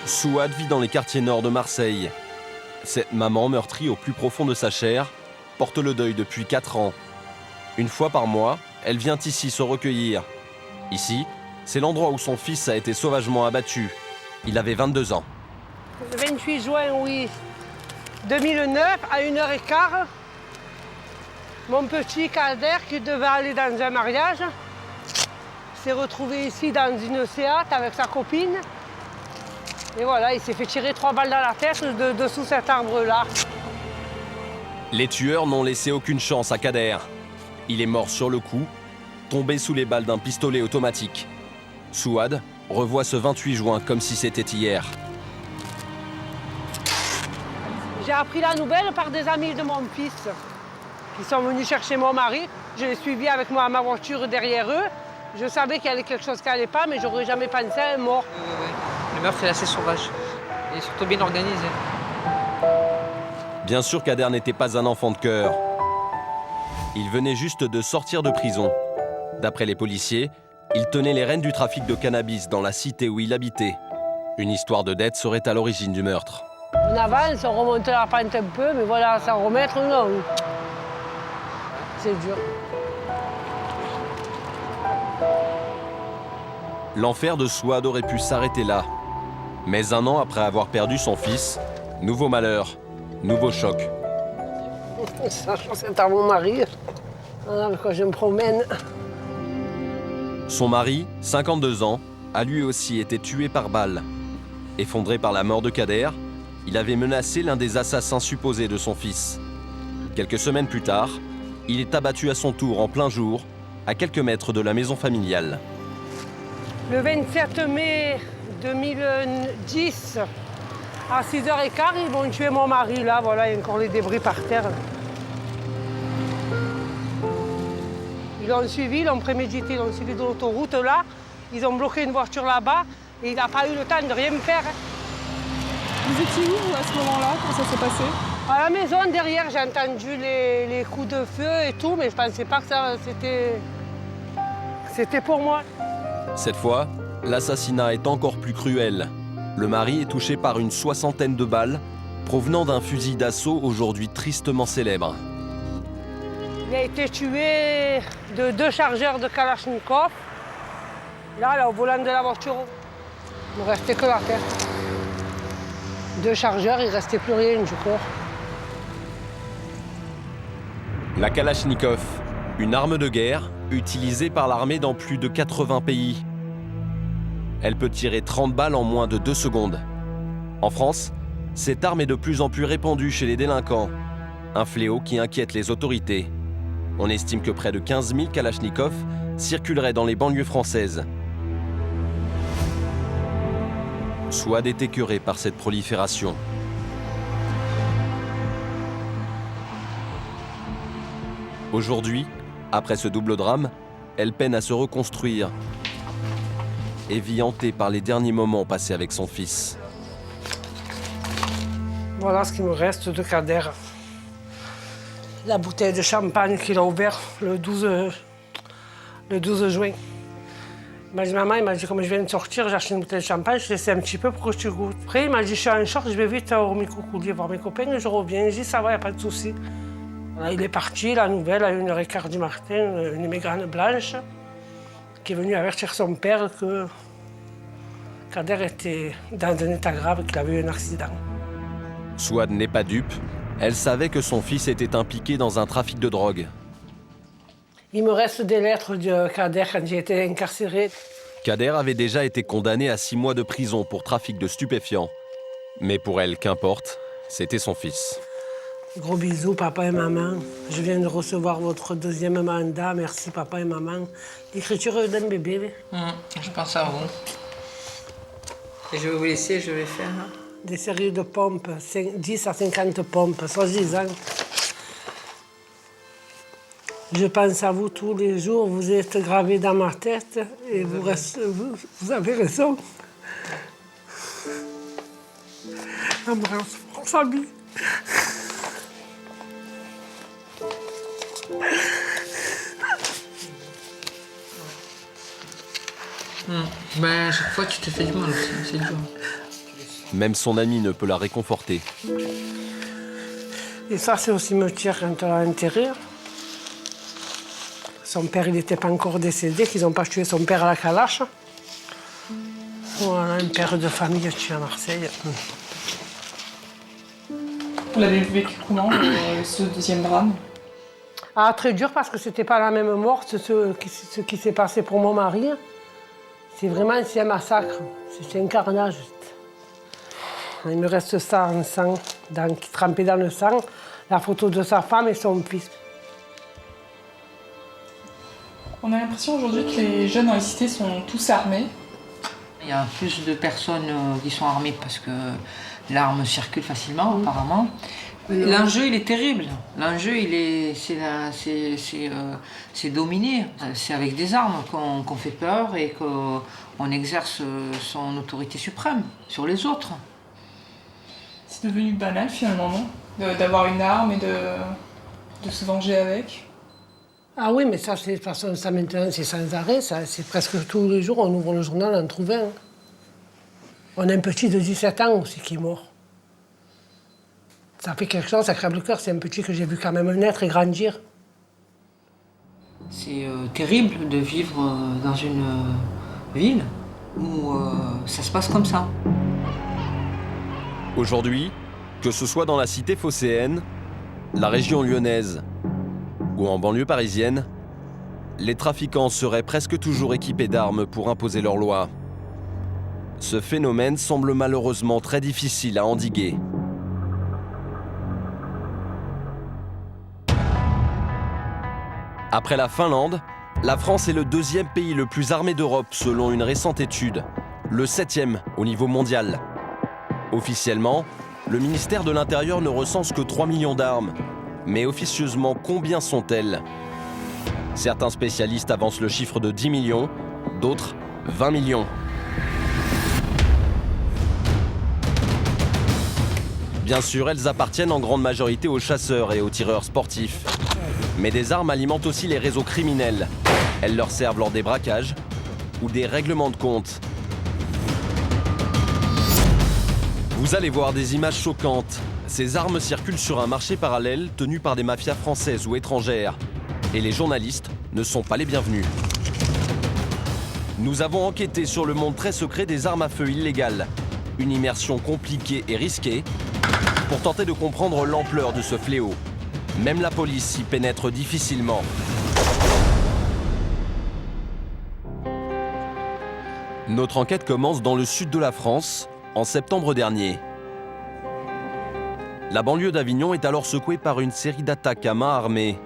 Souad vit dans les quartiers nord de Marseille. Cette maman, meurtrie au plus profond de sa chair, porte le deuil depuis 4 ans. Une fois par mois, elle vient ici se recueillir. Ici, c'est l'endroit où son fils a été sauvagement abattu. Il avait 22 ans. Le 28 juin, oui, 2009, à 1h15, mon petit Kader, qui devait aller dans un mariage, s'est retrouvé ici dans une Seat avec sa copine. Et voilà, il s'est fait tirer 3 balles dans la tête dessous cet arbre-là. Les tueurs n'ont laissé aucune chance à Kader. Il est mort sur le coup, tombé sous les balles d'un pistolet automatique. Souad revoit ce 28 juin comme si c'était hier. J'ai appris la nouvelle par des amis de mon fils qui sont venus chercher mon mari. Je l'ai suivi avec moi à ma voiture derrière eux. Je savais qu'il y avait quelque chose qui n'allait pas, mais j'aurais jamais pensé à un mort. Oui. Le meurtre est assez sauvage et surtout bien organisé. Bien sûr, Kader n'était pas un enfant de cœur. Il venait juste de sortir de prison. D'après les policiers, il tenait les rênes du trafic de cannabis dans la cité où il habitait. Une histoire de dette serait à l'origine du meurtre. On avance, on remonte la pente un peu, mais voilà, s'en remettre, non. C'est dur. L'enfer de Souad aurait pu s'arrêter là. Mais 1 an après avoir perdu son fils, nouveau malheur, nouveau choc. C'est à mon mari, quand je me promène. Son mari, 52 ans, a lui aussi été tué par balle. Effondré par la mort de Kader, il avait menacé l'un des assassins supposés de son fils. Quelques semaines plus tard, il est abattu à son tour en plein jour, à quelques mètres de la maison familiale. Le 27 mai 2010, à 6h15, ils vont tuer mon mari. Là, voilà, il y a encore les débris par terre. Ils l'ont suivi, ils l'ont prémédité, ils l'ont suivi de l'autoroute là. Ils ont bloqué une voiture là-bas et il n'a pas eu le temps de rien me faire. Vous étiez où à ce moment-là, quand ça s'est passé? À la maison, derrière, j'ai entendu les coups de feu et tout, mais je ne pensais pas que c'était pour moi. Cette fois, l'assassinat est encore plus cruel. Le mari est touché par une 60aine de balles provenant d'un fusil d'assaut aujourd'hui tristement célèbre. Il a été tué de 2 chargeurs de Kalachnikov. Là, au volant de la voiture, il ne restait que la tête. 2 chargeurs, il ne restait plus rien du corps. La Kalachnikov, une arme de guerre utilisée par l'armée dans plus de 80 pays. Elle peut tirer 30 balles en moins de 2 secondes. En France, cette arme est de plus en plus répandue chez les délinquants. Un fléau qui inquiète les autorités. On estime que près de 15 000 Kalachnikov circuleraient dans les banlieues françaises. Souad est écœuré par cette prolifération. Aujourd'hui, après ce double drame, elle peine à se reconstruire et vit hantée par les derniers moments passés avec son fils. Voilà ce qui me reste de Kader. La bouteille de champagne qu'il a ouverte le 12 juin. Il m'a dit, maman, il m'a dit, comme je viens de sortir, j'ai acheté une bouteille de champagne, je laissais un petit peu pour que tu goûtes. Après, il m'a dit, je suis en short, je vais vite au micro-coulier voir mes copains et je reviens. J'ai dit, ça va, il n'y a pas de souci. Voilà, il est parti, la nouvelle, à 1h15 du matin, une Mégane blanche, qui est venue avertir son père que Kader était dans un état grave, qu'il avait eu un accident. Souad n'est pas dupe. Elle savait que son fils était impliqué dans un trafic de drogue. Il me reste des lettres de Kader quand j'ai été incarcérée. Kader avait déjà été condamné à 6 mois de prison pour trafic de stupéfiants. Mais pour elle, qu'importe, c'était son fils. Gros bisous, papa et maman. Je viens de recevoir votre 2e mandat. Merci, papa et maman. L'écriture d'un bébé. Je pense à vous. Et je vais vous laisser, je vais faire. Des séries de pompes, 10 à 50 pompes, soi-disant. Je pense à vous tous les jours, vous êtes gravés dans ma tête et vous avez raison. Embrasse, mon famille. Ben, à chaque fois, tu te fais du mal aussi, c'est dur. Même son ami ne peut la réconforter. Et ça, c'est au cimetière quand on l'a enterré. Son père, il n'était pas encore décédé, qu'ils n'ont pas tué son père à la calache. Voilà, un père de famille tué à Marseille. Vous l'avez vécu comment, ce deuxième drame? Ah, très dur parce que c'était pas la même mort, ce qui s'est passé pour mon mari. C'est vraiment un massacre, c'est un carnage. Il me reste ça en sang, trempé dans le sang, la photo de sa femme et son fils. On a l'impression aujourd'hui que les jeunes dans les cités sont tous armés. Il y a plus de personnes qui sont armées parce que l'arme circule facilement, apparemment. L'enjeu, il est terrible. L'enjeu, c'est dominer. C'est avec des armes qu'on fait peur et qu'on exerce son autorité suprême sur les autres. C'est devenu banal finalement, non? D'avoir une arme et de se venger avec. Ah oui, mais ça, de toute façon, ça maintenant, c'est sans arrêt. C'est presque tous les jours, on ouvre le journal, on en trouve un. On a un petit de 17 ans aussi qui est mort. Ça fait quelque chose, ça crève le cœur. C'est un petit que j'ai vu quand même naître et grandir. C'est terrible de vivre dans une ville où ça se passe comme ça. Aujourd'hui, que ce soit dans la cité phocéenne, la région lyonnaise ou en banlieue parisienne, les trafiquants seraient presque toujours équipés d'armes pour imposer leurs lois. Ce phénomène semble malheureusement très difficile à endiguer. Après la Finlande, la France est le deuxième pays le plus armé d'Europe selon une récente étude, le 7e au niveau mondial. Officiellement, le ministère de l'Intérieur ne recense que 3 millions d'armes. Mais officieusement, combien sont-elles? Certains spécialistes avancent le chiffre de 10 millions, d'autres 20 millions. Bien sûr, elles appartiennent en grande majorité aux chasseurs et aux tireurs sportifs. Mais des armes alimentent aussi les réseaux criminels. Elles leur servent lors des braquages ou des règlements de compte. Vous allez voir des images choquantes. Ces armes circulent sur un marché parallèle tenu par des mafias françaises ou étrangères. Et les journalistes ne sont pas les bienvenus. Nous avons enquêté sur le monde très secret des armes à feu illégales. Une immersion compliquée et risquée pour tenter de comprendre l'ampleur de ce fléau. Même la police s'y pénètre difficilement. Notre enquête commence dans le sud de la France, en septembre dernier. La banlieue d'Avignon est alors secouée par une série d'attaques à main armée.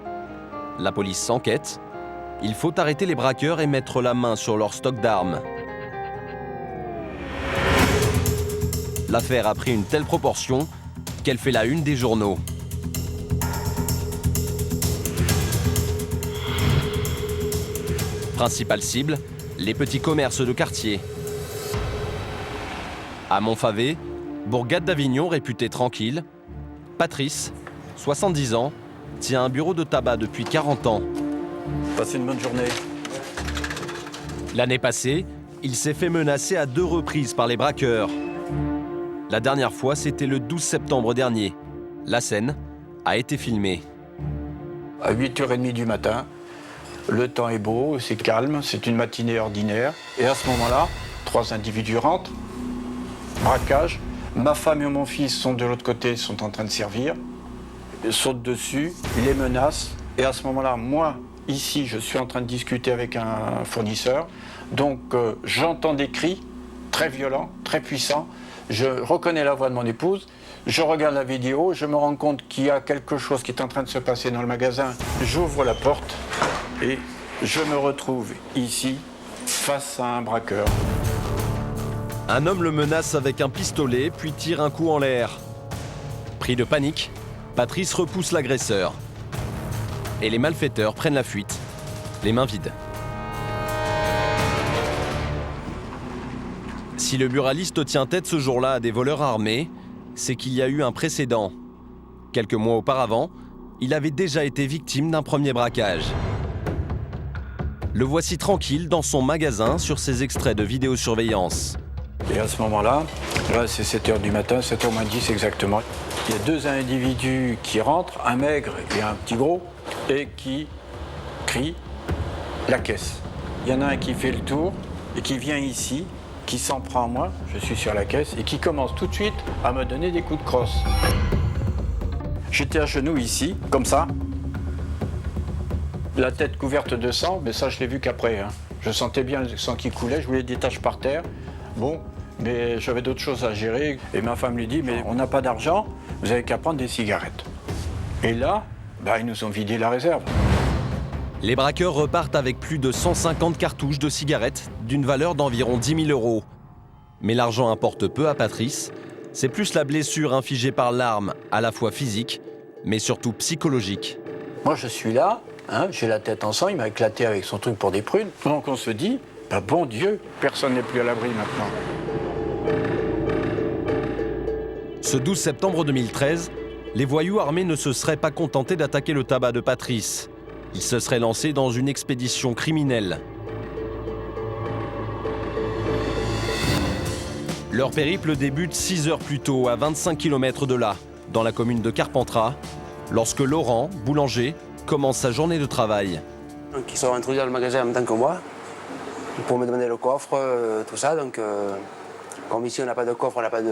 La police s'enquête. Il faut arrêter les braqueurs et mettre la main sur leur stock d'armes. L'affaire a pris une telle proportion qu'elle fait la une des journaux. Principale cible, les petits commerces de quartier. À Montfavet, bourgade d'Avignon réputée tranquille, Patrice, 70 ans, tient un bureau de tabac depuis 40 ans. Passez une bonne journée. L'année passée, il s'est fait menacer à 2 reprises par les braqueurs. La dernière fois, c'était le 12 septembre dernier. La scène a été filmée. À 8h30 du matin, le temps est beau, c'est calme, c'est une matinée ordinaire. Et à ce moment-là, 3 individus rentrent, braquage. Ma femme et mon fils sont de l'autre côté, sont en train de servir. Ils sautent dessus, ils les menacent. Et à ce moment-là, moi, ici, je suis en train de discuter avec un fournisseur. Donc, j'entends des cris très violents, très puissants. Je reconnais la voix de mon épouse. Je regarde la vidéo, je me rends compte qu'il y a quelque chose qui est en train de se passer dans le magasin. J'ouvre la porte et je me retrouve ici, face à un braqueur. Un homme le menace avec un pistolet, puis tire un coup en l'air. Pris de panique, Patrice repousse l'agresseur. Et les malfaiteurs prennent la fuite, les mains vides. Si le buraliste tient tête ce jour-là à des voleurs armés, c'est qu'il y a eu un précédent. Quelques mois auparavant, il avait déjà été victime d'un premier braquage. Le voici tranquille dans son magasin sur ses extraits de vidéosurveillance. Et à ce moment-là, là c'est 7h du matin, 7h moins 10 exactement. Il y a 2 individus qui rentrent, un maigre et un petit gros, et qui crient la caisse. Il y en a un qui fait le tour et qui vient ici, qui s'en prend à moi, je suis sur la caisse, et qui commence tout de suite à me donner des coups de crosse. J'étais à genoux ici, comme ça, la tête couverte de sang, mais ça je l'ai vu qu'après. Hein. Je sentais bien le sang qui coulait, je voyais des taches par terre. Bon, mais j'avais d'autres choses à gérer. Et ma femme lui dit, mais on n'a pas d'argent, vous avez qu'à prendre des cigarettes. Et là, ils nous ont vidé la réserve. Les braqueurs repartent avec plus de 150 cartouches de cigarettes d'une valeur d'environ 10 000 euros. Mais l'argent importe peu à Patrice. C'est plus la blessure infligée par l'arme, à la fois physique, mais surtout psychologique. Moi, je suis là, hein, j'ai la tête en sang, il m'a éclaté avec son truc pour des prunes. Donc on se dit, bon Dieu, personne n'est plus à l'abri maintenant. Ce 12 septembre 2013, les voyous armés ne se seraient pas contentés d'attaquer le tabac de Patrice. Ils se seraient lancés dans une expédition criminelle. Leur périple débute 6 heures plus tôt, à 25 km de là, dans la commune de Carpentras, lorsque Laurent, boulanger, commence sa journée de travail. Donc, ils sont introduits dans le magasin en même temps que moi, pour me demander le coffre, tout ça. Donc, comme ici on n'a pas de coffre, on n'a pas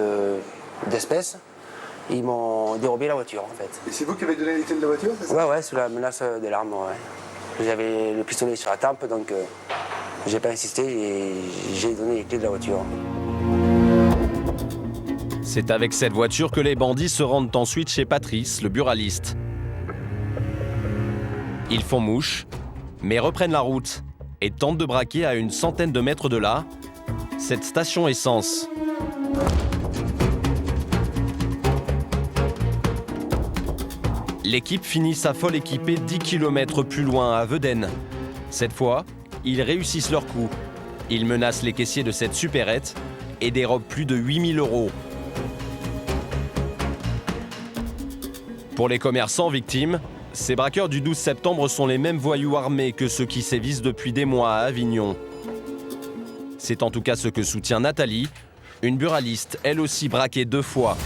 d'espèces, ils m'ont dérobé la voiture en fait. Et c'est vous qui avez donné les clés de la voiture, c'est ça? Ouais, sous la menace de l'arme, ouais. J'avais le pistolet sur la tempe, donc j'ai pas insisté et j'ai donné les clés de la voiture. C'est avec cette voiture que les bandits se rendent ensuite chez Patrice, le buraliste. Ils font mouche, mais reprennent la route et tentent de braquer à une centaine de mètres de là cette station essence. L'équipe finit sa folle équipée 10 km plus loin, à Vedène. Cette fois, ils réussissent leur coup. Ils menacent les caissiers de cette supérette et dérobent plus de 8 000 euros. Pour les commerçants victimes, ces braqueurs du 12 septembre sont les mêmes voyous armés que ceux qui sévissent depuis des mois à Avignon. C'est en tout cas ce que soutient Nathalie, une buraliste, elle aussi braquée 2 fois.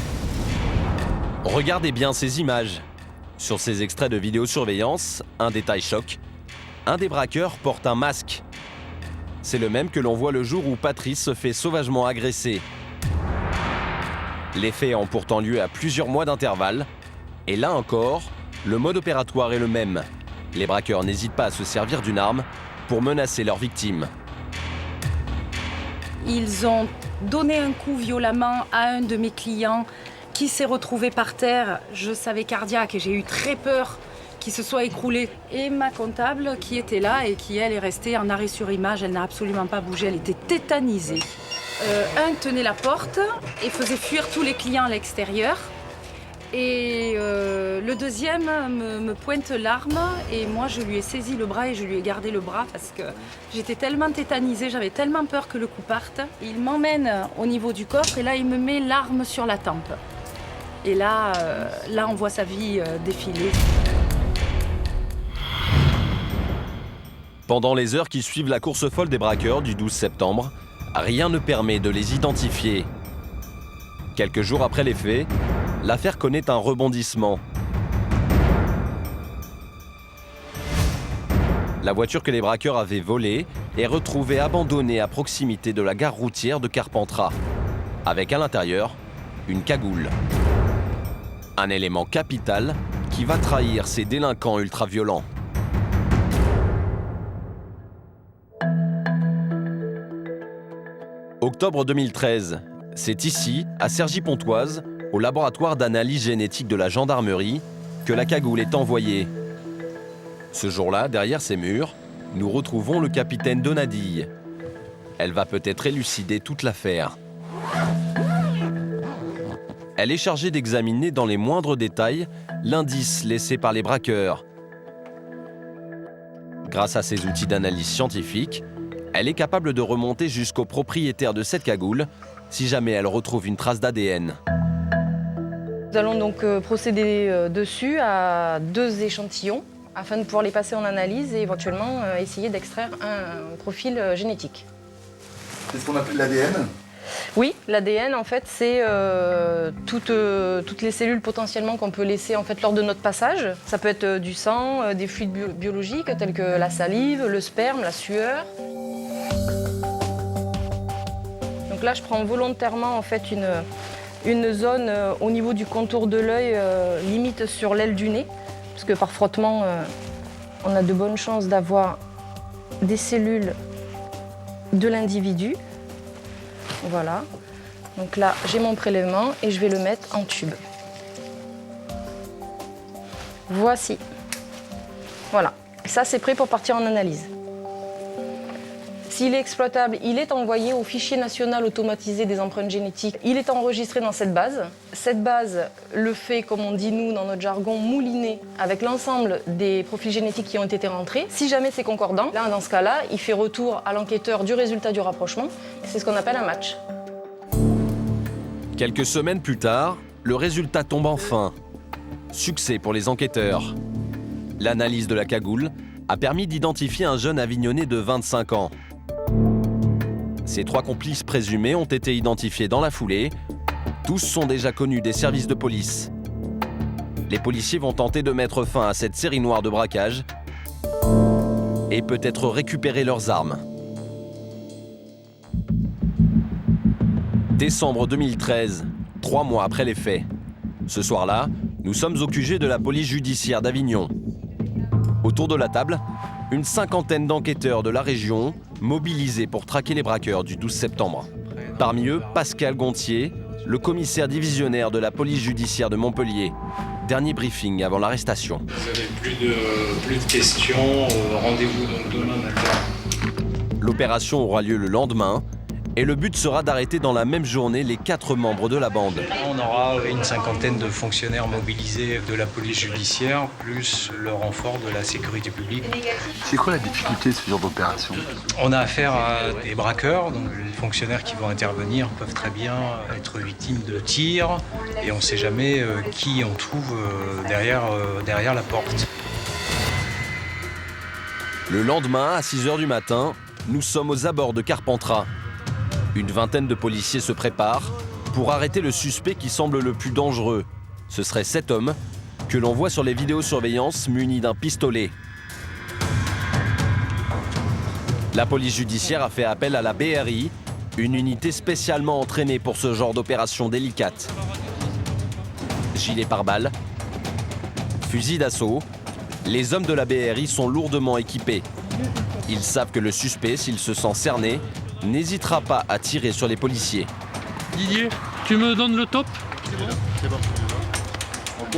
Regardez bien ces images. Sur ces extraits de vidéosurveillance, un détail choque. Un des braqueurs porte un masque. C'est le même que l'on voit le jour où Patrice se fait sauvagement agresser. Les faits ont pourtant lieu à plusieurs mois d'intervalle. Et là encore, le mode opératoire est le même. Les braqueurs n'hésitent pas à se servir d'une arme pour menacer leurs victimes. Ils ont donné un coup violemment à un de mes clients qui s'est retrouvé par terre. Je savais cardiaque et j'ai eu très peur qu'il se soit écroulé. Et ma comptable qui était là et qui, elle, est restée en arrêt sur image, elle n'a absolument pas bougé, elle était tétanisée. Un tenait la porte et faisait fuir tous les clients à l'extérieur. Et le deuxième me pointe l'arme et moi je lui ai saisi le bras et je lui ai gardé le bras parce que j'étais tellement tétanisée, j'avais tellement peur que le coup parte. Il m'emmène au niveau du coffre et là il me met l'arme sur la tempe. Et là on voit sa vie défiler. Pendant les heures qui suivent la course folle des braqueurs du 12 septembre, rien ne permet de les identifier. Quelques jours après les faits, l'affaire connaît un rebondissement. La voiture que les braqueurs avaient volée est retrouvée abandonnée à proximité de la gare routière de Carpentras, avec à l'intérieur une cagoule. Un élément capital qui va trahir ces délinquants ultra-violents. Octobre 2013, c'est ici, à Cergy-Pontoise, au laboratoire d'analyse génétique de la gendarmerie, que la cagoule est envoyée. Ce jour-là, derrière ces murs, nous retrouvons le capitaine Donadille. Elle va peut-être élucider toute l'affaire. Elle est chargée d'examiner dans les moindres détails l'indice laissé par les braqueurs. Grâce à ses outils d'analyse scientifique, elle est capable de remonter jusqu'au propriétaire de cette cagoule si jamais elle retrouve une trace d'ADN. Nous allons donc procéder dessus à 2 échantillons afin de pouvoir les passer en analyse et éventuellement essayer d'extraire un profil génétique. C'est ce qu'on appelle l'ADN? Oui, l'ADN, en fait, c'est toutes les cellules potentiellement qu'on peut laisser en fait, lors de notre passage. Ça peut être du sang, des fluides biologiques tels que la salive, le sperme, la sueur. Donc là, je prends volontairement en fait, une zone au niveau du contour de l'œil, limite sur l'aile du nez, parce que par frottement, on a de bonnes chances d'avoir des cellules de l'individu. Voilà. Donc là, j'ai mon prélèvement et je vais le mettre en tube. Voici. Voilà. Ça, c'est prêt pour partir en analyse. S'il est exploitable, il est envoyé au fichier national automatisé des empreintes génétiques. Il est enregistré dans cette base. Cette base le fait, comme on dit nous dans notre jargon, mouliner avec l'ensemble des profils génétiques qui ont été rentrés. Si jamais c'est concordant, là, dans ce cas-là, il fait retour à l'enquêteur du résultat du rapprochement. C'est ce qu'on appelle un match. Quelques semaines plus tard, le résultat tombe enfin. Succès pour les enquêteurs. L'analyse de la cagoule a permis d'identifier un jeune Avignonnais de 25 ans. Ces 3 complices présumés ont été identifiés dans la foulée. Tous sont déjà connus des services de police. Les policiers vont tenter de mettre fin à cette série noire de braquage et peut-être récupérer leurs armes. Décembre 2013, 3 mois après les faits. Ce soir-là, nous sommes au QG de la police judiciaire d'Avignon. Autour de la table, une cinquantaine d'enquêteurs de la région mobilisés pour traquer les braqueurs du 12 septembre. Parmi eux, Pascal Gontier, le commissaire divisionnaire de la police judiciaire de Montpellier. Dernier briefing avant l'arrestation. Vous avez plus de questions, rendez-vous donc demain matin. L'opération aura lieu le lendemain et le but sera d'arrêter dans la même journée les 4 membres de la bande. On aura une cinquantaine de fonctionnaires mobilisés de la police judiciaire, plus le renfort de la sécurité publique. C'est quoi la difficulté de ce genre d'opération? On a affaire à des braqueurs, donc les fonctionnaires qui vont intervenir peuvent très bien être victimes de tirs et on ne sait jamais qui on trouve derrière la porte. Le lendemain, à 6h du matin, nous sommes aux abords de Carpentras. Une vingtaine de policiers se préparent pour arrêter le suspect qui semble le plus dangereux. Ce serait cet homme que l'on voit sur les vidéosurveillances muni d'un pistolet. La police judiciaire a fait appel à la BRI, une unité spécialement entraînée pour ce genre d'opération délicate. Gilet pare-balles, fusil d'assaut, les hommes de la BRI sont lourdement équipés. Ils savent que le suspect, s'il se sent cerné, n'hésitera pas à tirer sur les policiers. Didier, tu me donnes le top? C'est bon. Ok.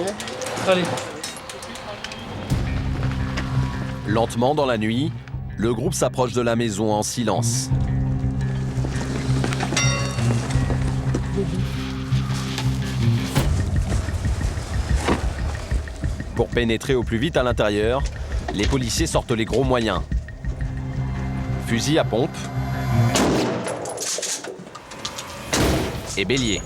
Allez. Lentement dans la nuit, le groupe s'approche de la maison en silence. Pour pénétrer au plus vite à l'intérieur, les policiers sortent les gros moyens. Fusil à pompe et bélier.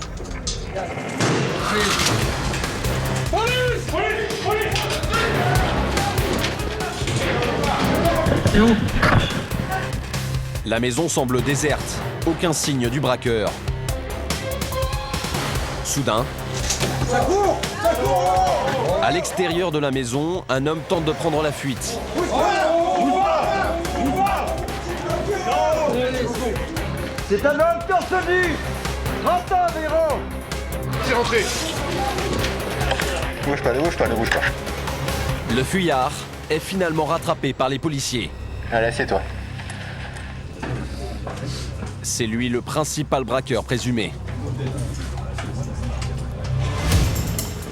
La maison semble déserte, aucun signe du braqueur. Soudain, à l'extérieur de la maison, un homme tente de prendre la fuite. C'est un homme torse nu! 30 ans environ! C'est rentré. Bouge pas, bouge pas. Le fuyard est finalement rattrapé par les policiers. Allez, assieds-toi. C'est lui le principal braqueur présumé.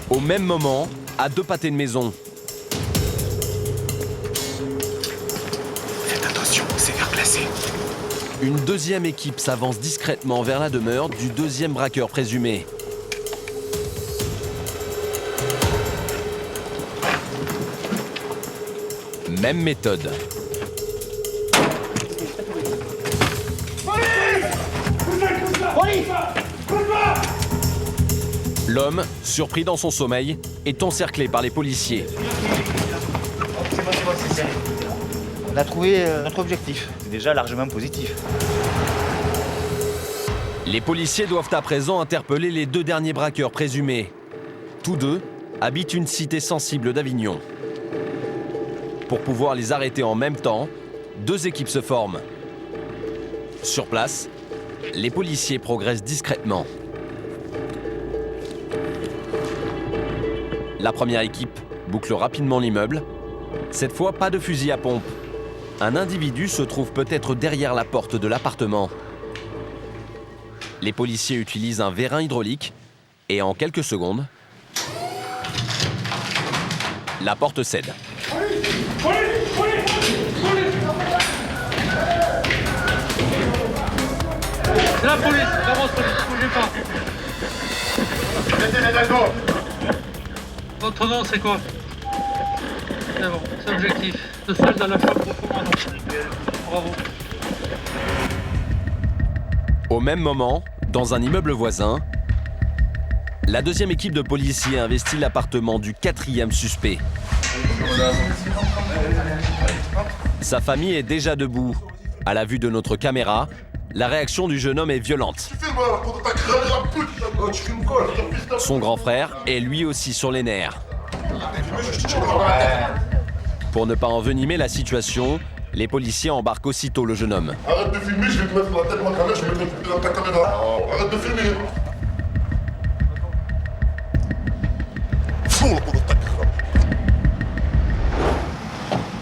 Au même moment, à 2 pâtés de maison. Faites attention, c'est verglacé. Une deuxième équipe s'avance discrètement vers la demeure du deuxième braqueur présumé. Même méthode. L'homme, surpris dans son sommeil, est encerclé par les policiers. C'est serré. On a trouvé notre objectif. C'est déjà largement positif. Les policiers doivent à présent interpeller les 2 derniers braqueurs présumés. Tous 2 habitent une cité sensible d'Avignon. Pour pouvoir les arrêter en même temps, 2 équipes se forment. Sur place, les policiers progressent discrètement. La première équipe boucle rapidement l'immeuble. Cette fois, pas de fusil à pompe. Un individu se trouve peut-être derrière la porte de l'appartement. Les policiers utilisent un vérin hydraulique et en quelques secondes, la porte cède. La police, avance police, bougez pas. Mettez les algos. Votre nom c'est quoi? C'est bon, c'est objectif. De seul dans la chambre au commandant. Bravo. Au même moment, dans un immeuble voisin, la 2e équipe de policiers investit l'appartement du 4e suspect. Sa famille est déjà debout. À la vue de notre caméra, la réaction du jeune homme est violente. Son grand frère est lui aussi sur les nerfs. Pour ne pas envenimer la situation, les policiers embarquent aussitôt le jeune homme. Arrête de filmer, je vais te mettre la tête, ma caméra, je vais te mettre dans ta caméra. Arrête de filmer.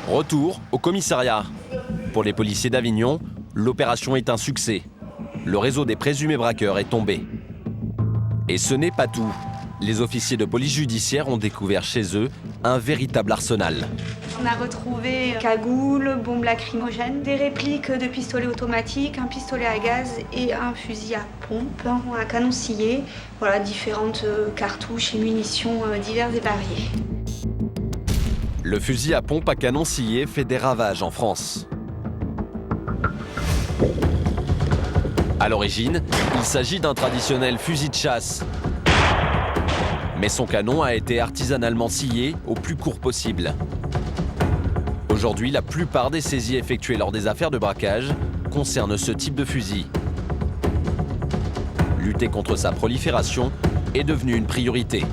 Retour au commissariat. Pour les policiers d'Avignon, l'opération est un succès. Le réseau des présumés braqueurs est tombé. Et ce n'est pas tout. Les officiers de police judiciaire ont découvert chez eux un véritable arsenal. On a retrouvé cagoules, bombes lacrymogènes, des répliques de pistolets automatiques, un pistolet à gaz et un fusil à pompe, un canon scié, voilà, différentes cartouches et munitions diverses et variées. Le fusil à pompe à canon scié fait des ravages en France. À l'origine, il s'agit d'un traditionnel fusil de chasse. Mais son canon a été artisanalement scié au plus court possible. Aujourd'hui, la plupart des saisies effectuées lors des affaires de braquage concernent ce type de fusil. Lutter contre sa prolifération est devenu une priorité.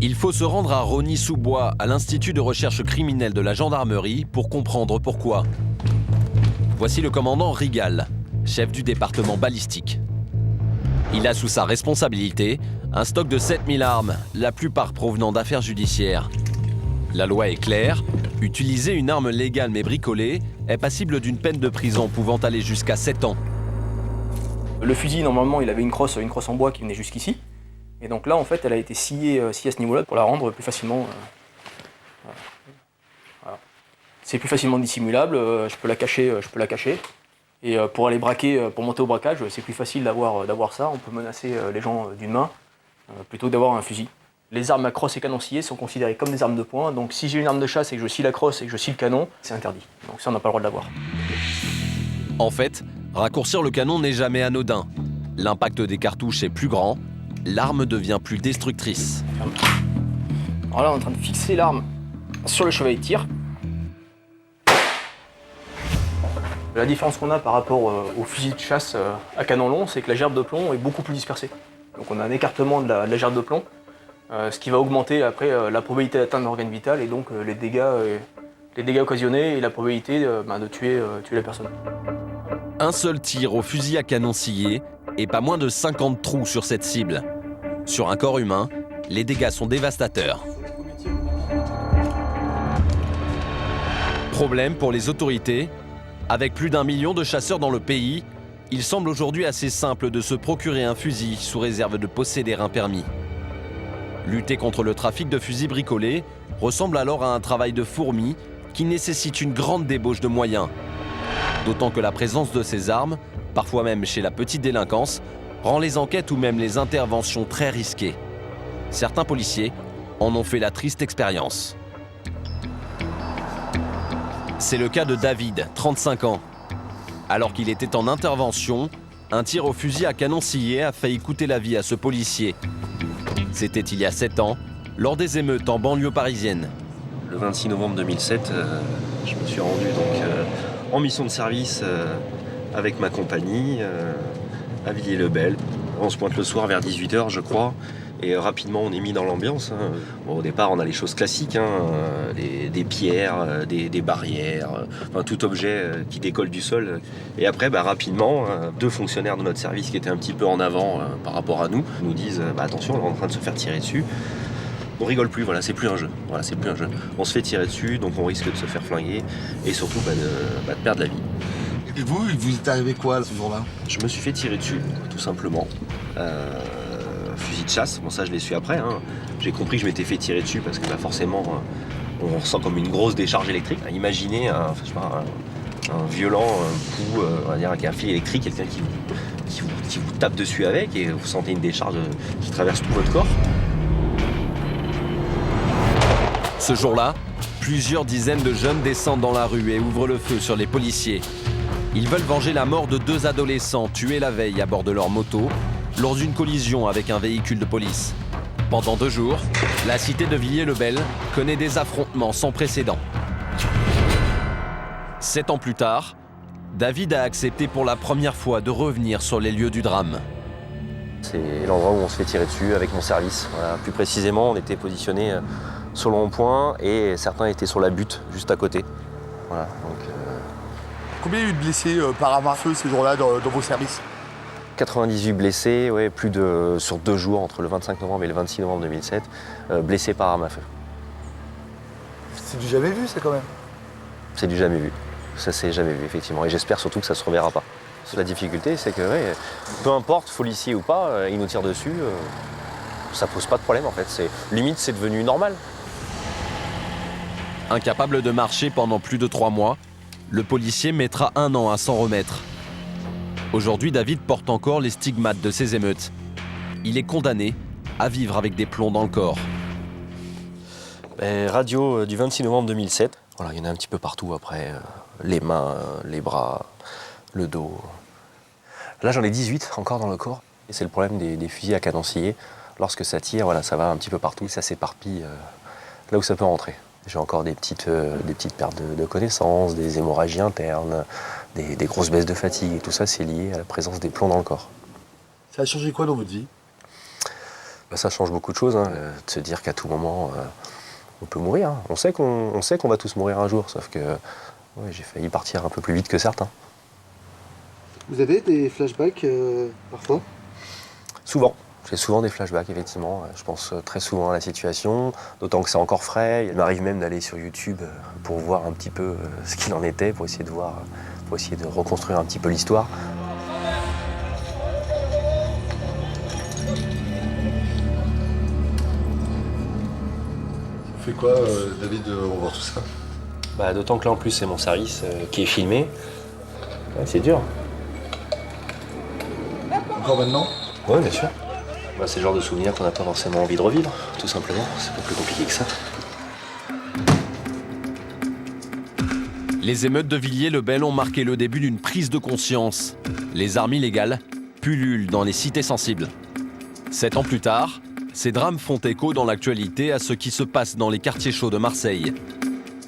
Il faut se rendre à Rosny-sous-Bois, à l'Institut de recherche criminelle de la gendarmerie, pour comprendre pourquoi. Voici le commandant Rigal, chef du département balistique. Il a sous sa responsabilité un stock de 7000 armes, la plupart provenant d'affaires judiciaires. La loi est claire, utiliser une arme légale mais bricolée est passible d'une peine de prison pouvant aller jusqu'à 7 ans. Le fusil, normalement, il avait une crosse en bois qui venait jusqu'ici. Et donc là, en fait, elle a été sciée à ce niveau-là pour la rendre plus facilement... Voilà. C'est plus facilement dissimulable, je peux la cacher. Et pour aller braquer, pour monter au braquage, c'est plus facile d'avoir ça. On peut menacer les gens d'une main plutôt que d'avoir un fusil. Les armes à crosse et canon scié sont considérées comme des armes de poing. Donc si j'ai une arme de chasse et que je scie la crosse et que je scie le canon, c'est interdit. Donc ça, on n'a pas le droit de l'avoir. En fait, raccourcir le canon n'est jamais anodin. L'impact des cartouches est plus grand, l'arme devient plus destructrice. Alors là, on est en train de fixer l'arme sur le chevalet de tir. La différence qu'on a par rapport au fusil de chasse à canon long, c'est que la gerbe de plomb est beaucoup plus dispersée. Donc on a un écartement de la gerbe de plomb, ce qui va augmenter après la probabilité d'atteindre l'organe vital et donc les dégâts occasionnés et la probabilité de tuer la personne. Un seul tir au fusil à canon scié et pas moins de 50 trous sur cette cible. Sur un corps humain, les dégâts sont dévastateurs. Problème pour les autorités. Avec plus d'1 million de chasseurs dans le pays, il semble aujourd'hui assez simple de se procurer un fusil sous réserve de posséder un permis. Lutter contre le trafic de fusils bricolés ressemble alors à un travail de fourmi qui nécessite une grande débauche de moyens. D'autant que la présence de ces armes, parfois même chez la petite délinquance, rend les enquêtes ou même les interventions très risquées. Certains policiers en ont fait la triste expérience. C'est le cas de David, 35 ans. Alors qu'il était en intervention, un tir au fusil à canon scié a failli coûter la vie à ce policier. C'était il y a 7 ans, lors des émeutes en banlieue parisienne. Le 26 novembre 2007, je me suis rendu donc en mission de service avec ma compagnie à Villiers-le-Bel. On se pointe le soir vers 18h, je crois. Et rapidement, on est mis dans l'ambiance. Bon, au départ, on a les choses classiques, des pierres, des barrières, tout objet qui décolle du sol. Et après, rapidement, 2 fonctionnaires de notre service qui étaient un petit peu en avant par rapport à nous disent attention, on est en train de se faire tirer dessus. On rigole plus, c'est plus un jeu. C'est plus un jeu. On se fait tirer dessus, donc on risque de se faire flinguer et surtout de perdre la vie. Et vous, il vous est arrivé quoi ce jour-là? Je me suis fait tirer dessus, tout simplement. Fusil de chasse, bon ça je l'ai su après. J'ai compris que je m'étais fait tirer dessus parce que forcément on ressent comme une grosse décharge électrique. Imaginez un violent coup, on va dire avec un fil électrique, quelqu'un qui vous tape dessus avec et vous sentez une décharge qui traverse tout votre corps. Ce jour-là, plusieurs dizaines de jeunes descendent dans la rue et ouvrent le feu sur les policiers. Ils veulent venger la mort de 2 adolescents tués la veille à bord de leur moto lors d'une collision avec un véhicule de police. Pendant 2 jours, la cité de Villiers-le-Bel connaît des affrontements sans précédent. 7 ans plus tard, David a accepté pour la première fois de revenir sur les lieux du drame. C'est l'endroit où on se fait tirer dessus avec mon service. Plus précisément, on était positionnés sur le rond-point et certains étaient sur la butte juste à côté. Combien il y a eu de blessés par arme à feu ces jours-là dans vos services? 98 blessés, sur 2 jours, entre le 25 novembre et le 26 novembre 2007, blessés par arme à feu. C'est du jamais vu, ça, quand même. C'est du jamais vu. Ça s'est jamais vu, effectivement. Et j'espère surtout que ça se reverra pas. La difficulté, c'est que peu importe, policier ou pas, ils nous tirent dessus, ça pose pas de problème, en fait. Limite, c'est devenu normal. Incapable de marcher pendant plus de 3 mois, le policier mettra 1 an à s'en remettre. Aujourd'hui, David porte encore les stigmates de ces émeutes. Il est condamné à vivre avec des plombs dans le corps. Radio du 26 novembre 2007. Il y en a un petit peu partout après. Les mains, les bras, le dos. Là, j'en ai 18 encore dans le corps. Et c'est le problème des fusils à canonciller. Lorsque ça tire, ça va un petit peu partout. Ça s'éparpille là où ça peut rentrer. J'ai encore des petites pertes de connaissances, des hémorragies internes, des grosses baisses de fatigue. Et tout ça, c'est lié à la présence des plombs dans le corps. Ça a changé quoi dans votre vie? Ça change beaucoup de choses. De se dire qu'à tout moment, on peut mourir. On sait qu'on va tous mourir un jour, sauf que j'ai failli partir un peu plus vite que certains. Vous avez des flashbacks parfois? Souvent. J'ai souvent des flashbacks, effectivement. Je pense très souvent à la situation, d'autant que c'est encore frais. Il m'arrive même d'aller sur YouTube pour voir un petit peu ce qu'il en était, pour essayer de reconstruire un petit peu l'histoire. Ça fait quoi, David, de revoir tout ça? D'autant que là, en plus, c'est mon service qui est filmé. C'est dur. Encore maintenant? Oui, bien sûr. C'est le genre de souvenir qu'on n'a pas forcément envie de revivre, tout simplement. C'est pas plus compliqué que ça. Les émeutes de Villiers-le-Bel ont marqué le début d'une prise de conscience. Les armes illégales pullulent dans les cités sensibles. 7 ans plus tard, ces drames font écho dans l'actualité à ce qui se passe dans les quartiers chauds de Marseille.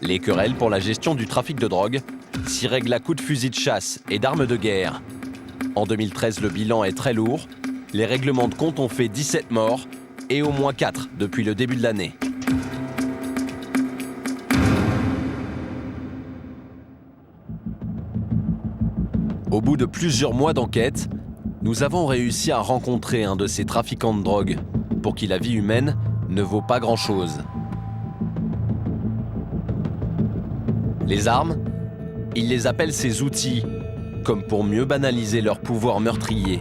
Les querelles pour la gestion du trafic de drogue s'y règlent à coups de fusils de chasse et d'armes de guerre. En 2013, le bilan est très lourd. Les règlements de compte ont fait 17 morts et au moins 4 depuis le début de l'année. Au bout de plusieurs mois d'enquête, nous avons réussi à rencontrer un de ces trafiquants de drogue pour qui la vie humaine ne vaut pas grand-chose. Les armes, il les appelle ses outils, comme pour mieux banaliser leur pouvoir meurtrier.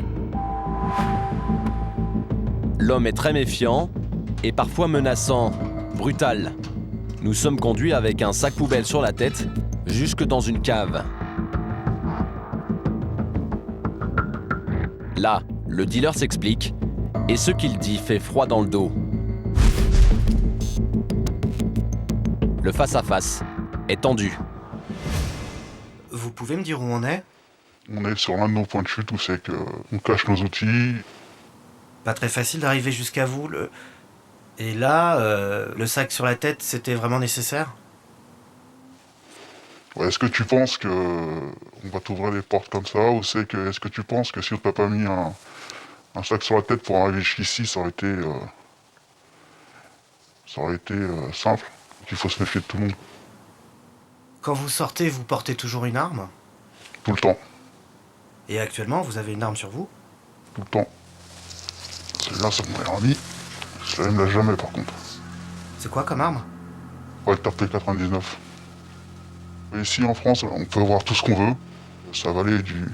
L'homme est très méfiant et parfois menaçant, brutal. Nous sommes conduits avec un sac poubelle sur la tête jusque dans une cave. Là, le dealer s'explique et ce qu'il dit fait froid dans le dos. Le face-à-face est tendu. Vous pouvez me dire où on est? On est sur l'un de nos points de chute où c'est qu'on cache nos outils. Pas très facile d'arriver jusqu'à vous. Et là, le sac sur la tête, c'était vraiment nécessaire? Ouais, est-ce que tu penses que on va t'ouvrir les portes comme ça, ou est-ce que tu penses que si on t'a pas mis un sac sur la tête pour arriver jusqu'ici, ça aurait été simple. Il faut se méfier de tout le monde. Quand vous sortez, vous portez toujours une arme? Tout le temps. Et actuellement, vous avez une arme sur vous? Tout le temps. Celle-là, c'est mon meilleur ami. Celle-là, il me l'a jamais, par contre. C'est quoi comme arme? Walther P99. Et ici, en France, on peut avoir tout ce qu'on veut. Ça va aller du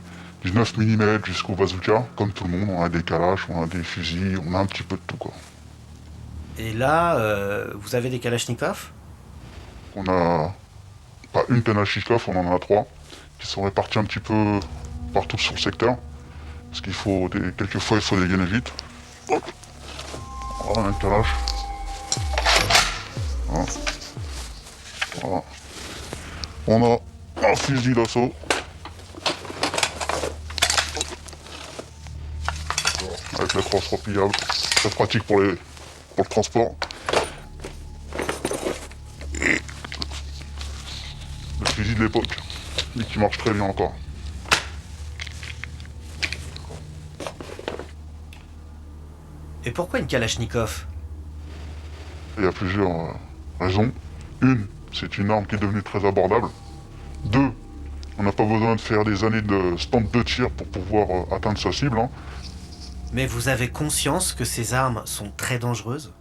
9 mm jusqu'au bazooka, comme tout le monde. On a des kalash, on a des fusils, on a un petit peu de tout, quoi. Et là, vous avez des kalachnikovs? On a pas une kalachnikov, on en a 3, qui sont répartis un petit peu partout sur le secteur. Parce qu'il faut, quelquefois, il faut dégainer vite. Voilà, un kalash. Voilà. Voilà. On a un fusil d'assaut. Avec la crosse repliable. Très pratique pour le transport. Et le fusil de l'époque. Et qui marche très bien encore. Et pourquoi une kalachnikov? Il y a plusieurs raisons. Une, c'est une arme qui est devenue très abordable. 2, on n'a pas besoin de faire des années de stand de tir pour pouvoir atteindre sa cible. Hein. Mais vous avez conscience que ces armes sont très dangereuses?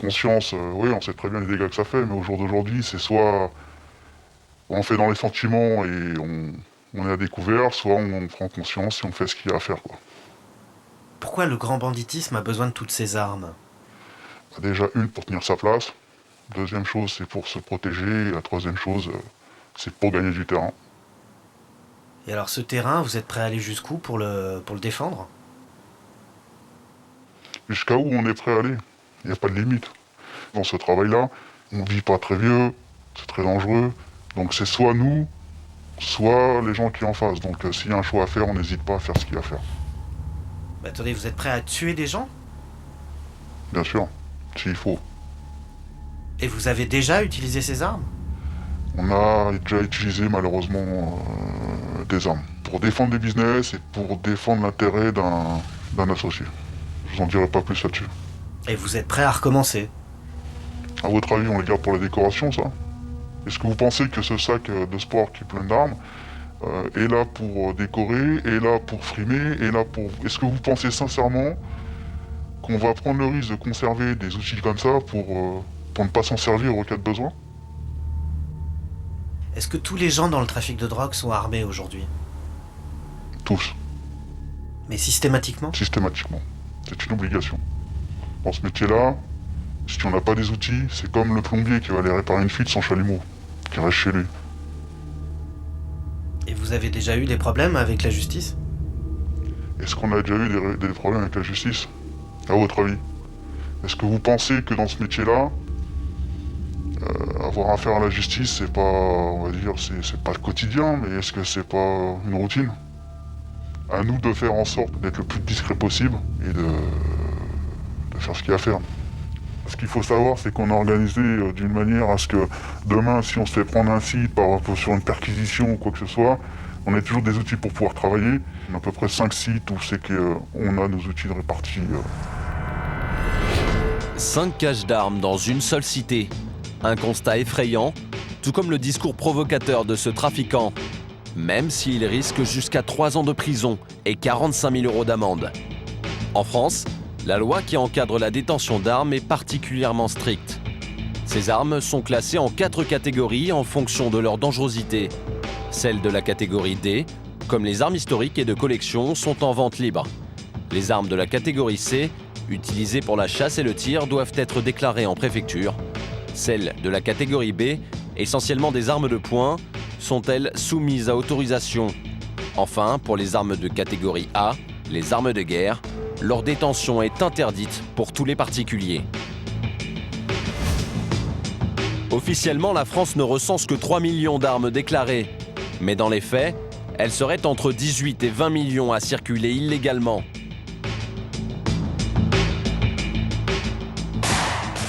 Conscience, oui, on sait très bien les dégâts que ça fait, mais au jour d'aujourd'hui, c'est soit on fait dans les sentiments et on est à découvert, soit on prend conscience et on fait ce qu'il y a à faire, quoi. Pourquoi le grand banditisme a besoin de toutes ces armes? Déjà, une, pour tenir sa place. Deuxième chose, c'est pour se protéger. Et la troisième chose, c'est pour gagner du terrain. Et alors ce terrain, vous êtes prêt à aller jusqu'où pour le défendre? Jusqu'à où on est prêt à aller. Il n'y a pas de limite. Dans ce travail-là, on ne vit pas très vieux, c'est très dangereux. Donc c'est soit nous, soit les gens qui en face. Donc s'il y a un choix à faire, on n'hésite pas à faire ce qu'il y a à faire. Mais attendez, vous êtes prêt à tuer des gens? Bien sûr, s'il faut. Et vous avez déjà utilisé ces armes? On a déjà utilisé malheureusement des armes. Pour défendre des business et pour défendre l'intérêt d'un associé. Je vous en dirai pas plus là-dessus. Et vous êtes prêt à recommencer? À votre avis, on les garde pour la décoration, ça? Est-ce que vous pensez que ce sac de sport qui est plein d'armes est là pour décorer, est là pour frimer, est là pour... Est-ce que vous pensez sincèrement qu'on va prendre le risque de conserver des outils comme ça pour ne pas s'en servir au cas de besoin? Est-ce que tous les gens dans le trafic de drogue sont armés aujourd'hui? Tous. Mais systématiquement? Systématiquement. C'est une obligation. Dans ce métier-là, si on n'a pas des outils, c'est comme le plombier qui va aller réparer une fuite sans chalumeau, qui reste chez lui. Et vous avez déjà eu des problèmes avec la justice? Est-ce qu'on a déjà eu des problèmes avec la justice? À votre avis? Est-ce que vous pensez que dans ce métier-là, avoir affaire à la justice, c'est pas, on va dire, c'est pas le quotidien, mais est-ce que c'est pas une routine? À nous de faire en sorte d'être le plus discret possible et de faire ce qu'il y a à faire. Ce qu'il faut savoir, c'est qu'on est organisé d'une manière à ce que demain, si on se fait prendre un site sur une perquisition ou quoi que ce soit, on a toujours des outils pour pouvoir travailler. On a à peu près 5 sites où c'est qu'on a nos outils de répartis. 5 caches d'armes dans une seule cité. Un constat effrayant, tout comme le discours provocateur de ce trafiquant, même s'il risque jusqu'à 3 ans de prison et 45 000 € d'amende. En France, la loi qui encadre la détention d'armes est particulièrement stricte. Ces armes sont classées en 4 catégories en fonction de leur dangerosité. Celles de la catégorie D, comme les armes historiques et de collection, sont en vente libre. Les armes de la catégorie C, utilisées pour la chasse et le tir, doivent être déclarées en préfecture. Celles de la catégorie B, essentiellement des armes de poing, sont-elles soumises à autorisation. Enfin, pour les armes de catégorie A, les armes de guerre, leur détention est interdite pour tous les particuliers. Officiellement, la France ne recense que 3 millions d'armes déclarées. Mais dans les faits, elles seraient entre 18 et 20 millions à circuler illégalement.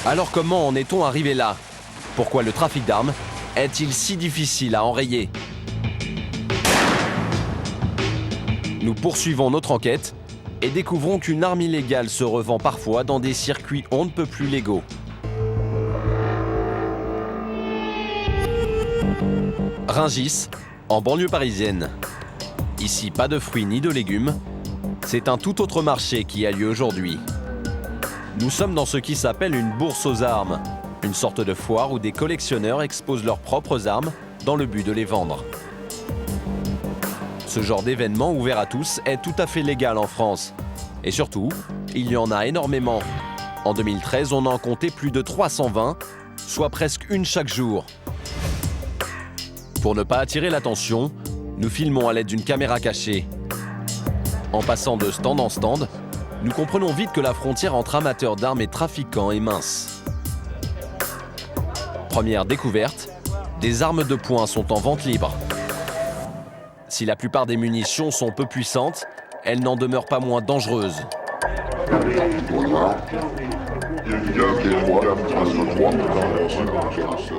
Alors comment en est-on arrivé là? Pourquoi le trafic d'armes est-il si difficile à enrayer? Nous poursuivons notre enquête et découvrons qu'une arme illégale se revend parfois dans des circuits on ne peut plus légaux. Rungis, en banlieue parisienne. Ici, pas de fruits ni de légumes. C'est un tout autre marché qui a lieu aujourd'hui. Nous sommes dans ce qui s'appelle une bourse aux armes, une sorte de foire où des collectionneurs exposent leurs propres armes dans le but de les vendre. Ce genre d'événement ouvert à tous est tout à fait légal en France. Et surtout, il y en a énormément. En 2013, on en comptait plus de 320, soit presque une chaque jour. Pour ne pas attirer l'attention, nous filmons à l'aide d'une caméra cachée. En passant de stand en stand, nous comprenons vite que la frontière entre amateurs d'armes et trafiquants est mince. Première découverte, des armes de poing sont en vente libre. Si la plupart des munitions sont peu puissantes, elles n'en demeurent pas moins dangereuses.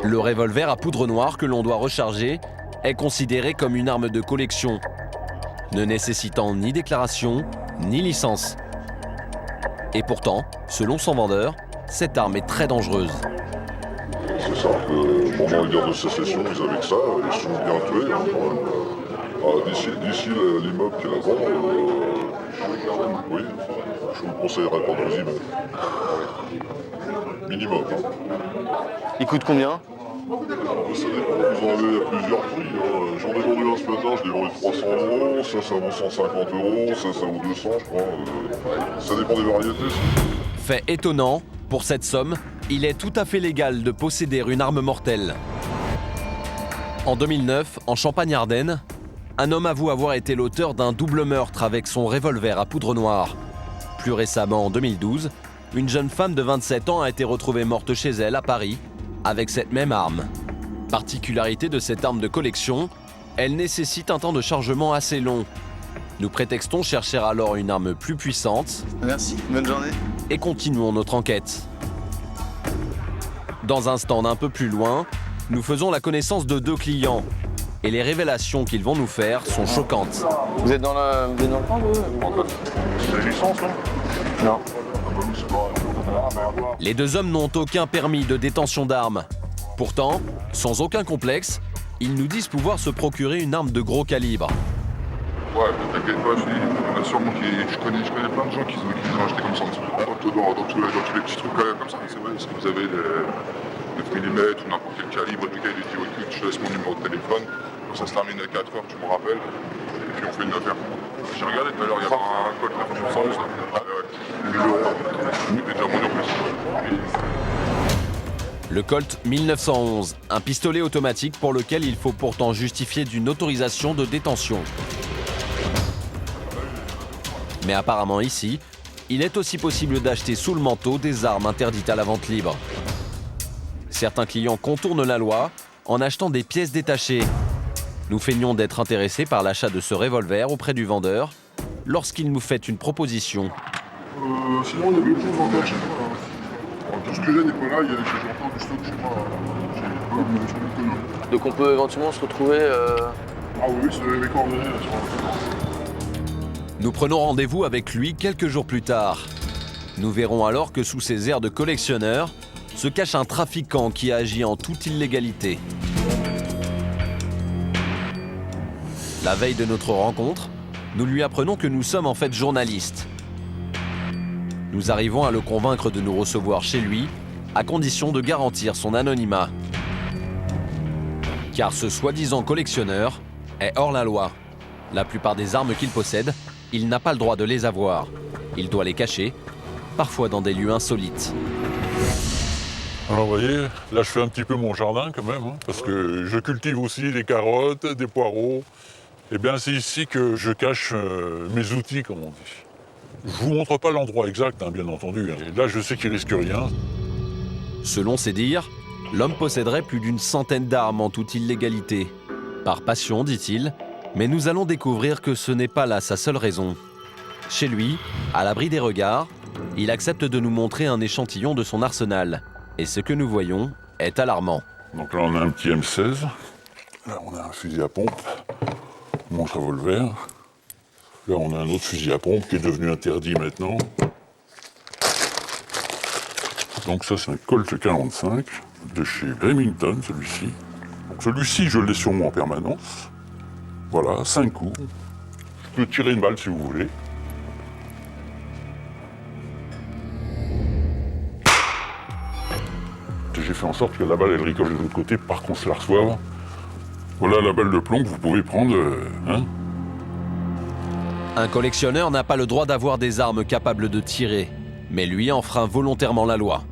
Le revolver à poudre noire que l'on doit recharger est considéré comme une arme de collection, ne nécessitant ni déclaration ni licence. Et pourtant, selon son vendeur, cette arme est très dangereuse. C'est ça, pendant la guerre de sécession, ils avaient que ça, ils se sont bien tués. D'ici l'immeuble qui est là-bas, oui, je vous conseillerais pas de vous y mettre. Minimum. Il coûte combien? Ça dépend, vous en avez plusieurs prix. J'en ai vendu un ce matin, je l'ai vendu 300 €, ça vaut 150 €, ça vaut 200, je crois. Ça dépend des variétés. Fait étonnant, pour cette somme, il est tout à fait légal de posséder une arme mortelle. En 2009, en Champagne-Ardenne, un homme avoue avoir été l'auteur d'un double meurtre avec son revolver à poudre noire. Plus récemment, en 2012, une jeune femme de 27 ans a été retrouvée morte chez elle à Paris avec cette même arme. Particularité de cette arme de collection, elle nécessite un temps de chargement assez long. Nous prétextons chercher alors une arme plus puissante. Merci, bonne journée. Et continuons notre enquête. Dans un stand un peu plus loin, nous faisons la connaissance de deux clients. Et les révélations qu'ils vont nous faire sont choquantes. Vous êtes dans le camp, vous? C'est la licence, hein? Non. Les deux hommes n'ont aucun permis de détention d'armes. Pourtant, sans aucun complexe, ils nous disent pouvoir se procurer une arme de gros calibre. Ouais, t'inquiète pas, je connais plein de gens qui ont acheté comme ça dans tous les petits trucs comme ça. C'est vrai, est-ce que vous avez des 9 mm ou n'importe quel calibre, le gars il dit écoute, je te laisse mon numéro de téléphone, quand ça se termine à 4 heures, tu me rappelles, et puis on fait une affaire. J'ai regardé tout à l'heure, il y avait un code 911, 1000 €, c'était déjà mon plus. Le Colt 1911, un pistolet automatique pour lequel il faut pourtant justifier d'une autorisation de détention. Mais apparemment ici, il est aussi possible d'acheter sous le manteau des armes interdites à la vente libre. Certains clients contournent la loi en achetant des pièces détachées. Nous feignons d'être intéressés par l'achat de ce revolver auprès du vendeur lorsqu'il nous fait une proposition. Sinon, il y avait autre chose encore chez moi. Tout ce que j'ai n'est pas là, il y a encore du stock chez moi. Donc on peut éventuellement se retrouver... Ah oui, c'est mes coordonnées là sur la... Nous prenons rendez-vous avec lui quelques jours plus tard. Nous verrons alors que sous ses airs de collectionneur se cache un trafiquant qui agit en toute illégalité. La veille de notre rencontre, nous lui apprenons que nous sommes en fait journalistes. Nous arrivons à le convaincre de nous recevoir chez lui, à condition de garantir son anonymat. Car ce soi-disant collectionneur est hors la loi. La plupart des armes qu'il possède, il n'a pas le droit de les avoir. Il doit les cacher, parfois dans des lieux insolites. Alors vous voyez, là je fais un petit peu mon jardin quand même, hein, parce que je cultive aussi des carottes, des poireaux. Et bien c'est ici que je cache mes outils, comme on dit. Je vous montre pas l'endroit exact, hein, bien entendu. Et là je sais qu'il risque rien. Selon ses dires, l'homme posséderait plus d'une centaine d'armes en toute illégalité. Par passion, dit-il, mais nous allons découvrir que ce n'est pas là sa seule raison. Chez lui, à l'abri des regards, il accepte de nous montrer un échantillon de son arsenal. Et ce que nous voyons est alarmant. Donc là, on a un petit M16. Là, on a un fusil à pompe, mon revolver. Là, on a un autre fusil à pompe qui est devenu interdit maintenant. Donc ça, c'est un Colt 45 de chez Remington, celui-ci. Donc celui-ci, je l'ai sur moi en permanence. Voilà, 5 coups. Je peux tirer une balle si vous voulez. J'ai fait en sorte que la balle, elle ricoche de l'autre côté, par contre, se la reçoive. Voilà la balle de plomb que vous pouvez prendre, Un collectionneur n'a pas le droit d'avoir des armes capables de tirer, mais lui enfreint volontairement la loi.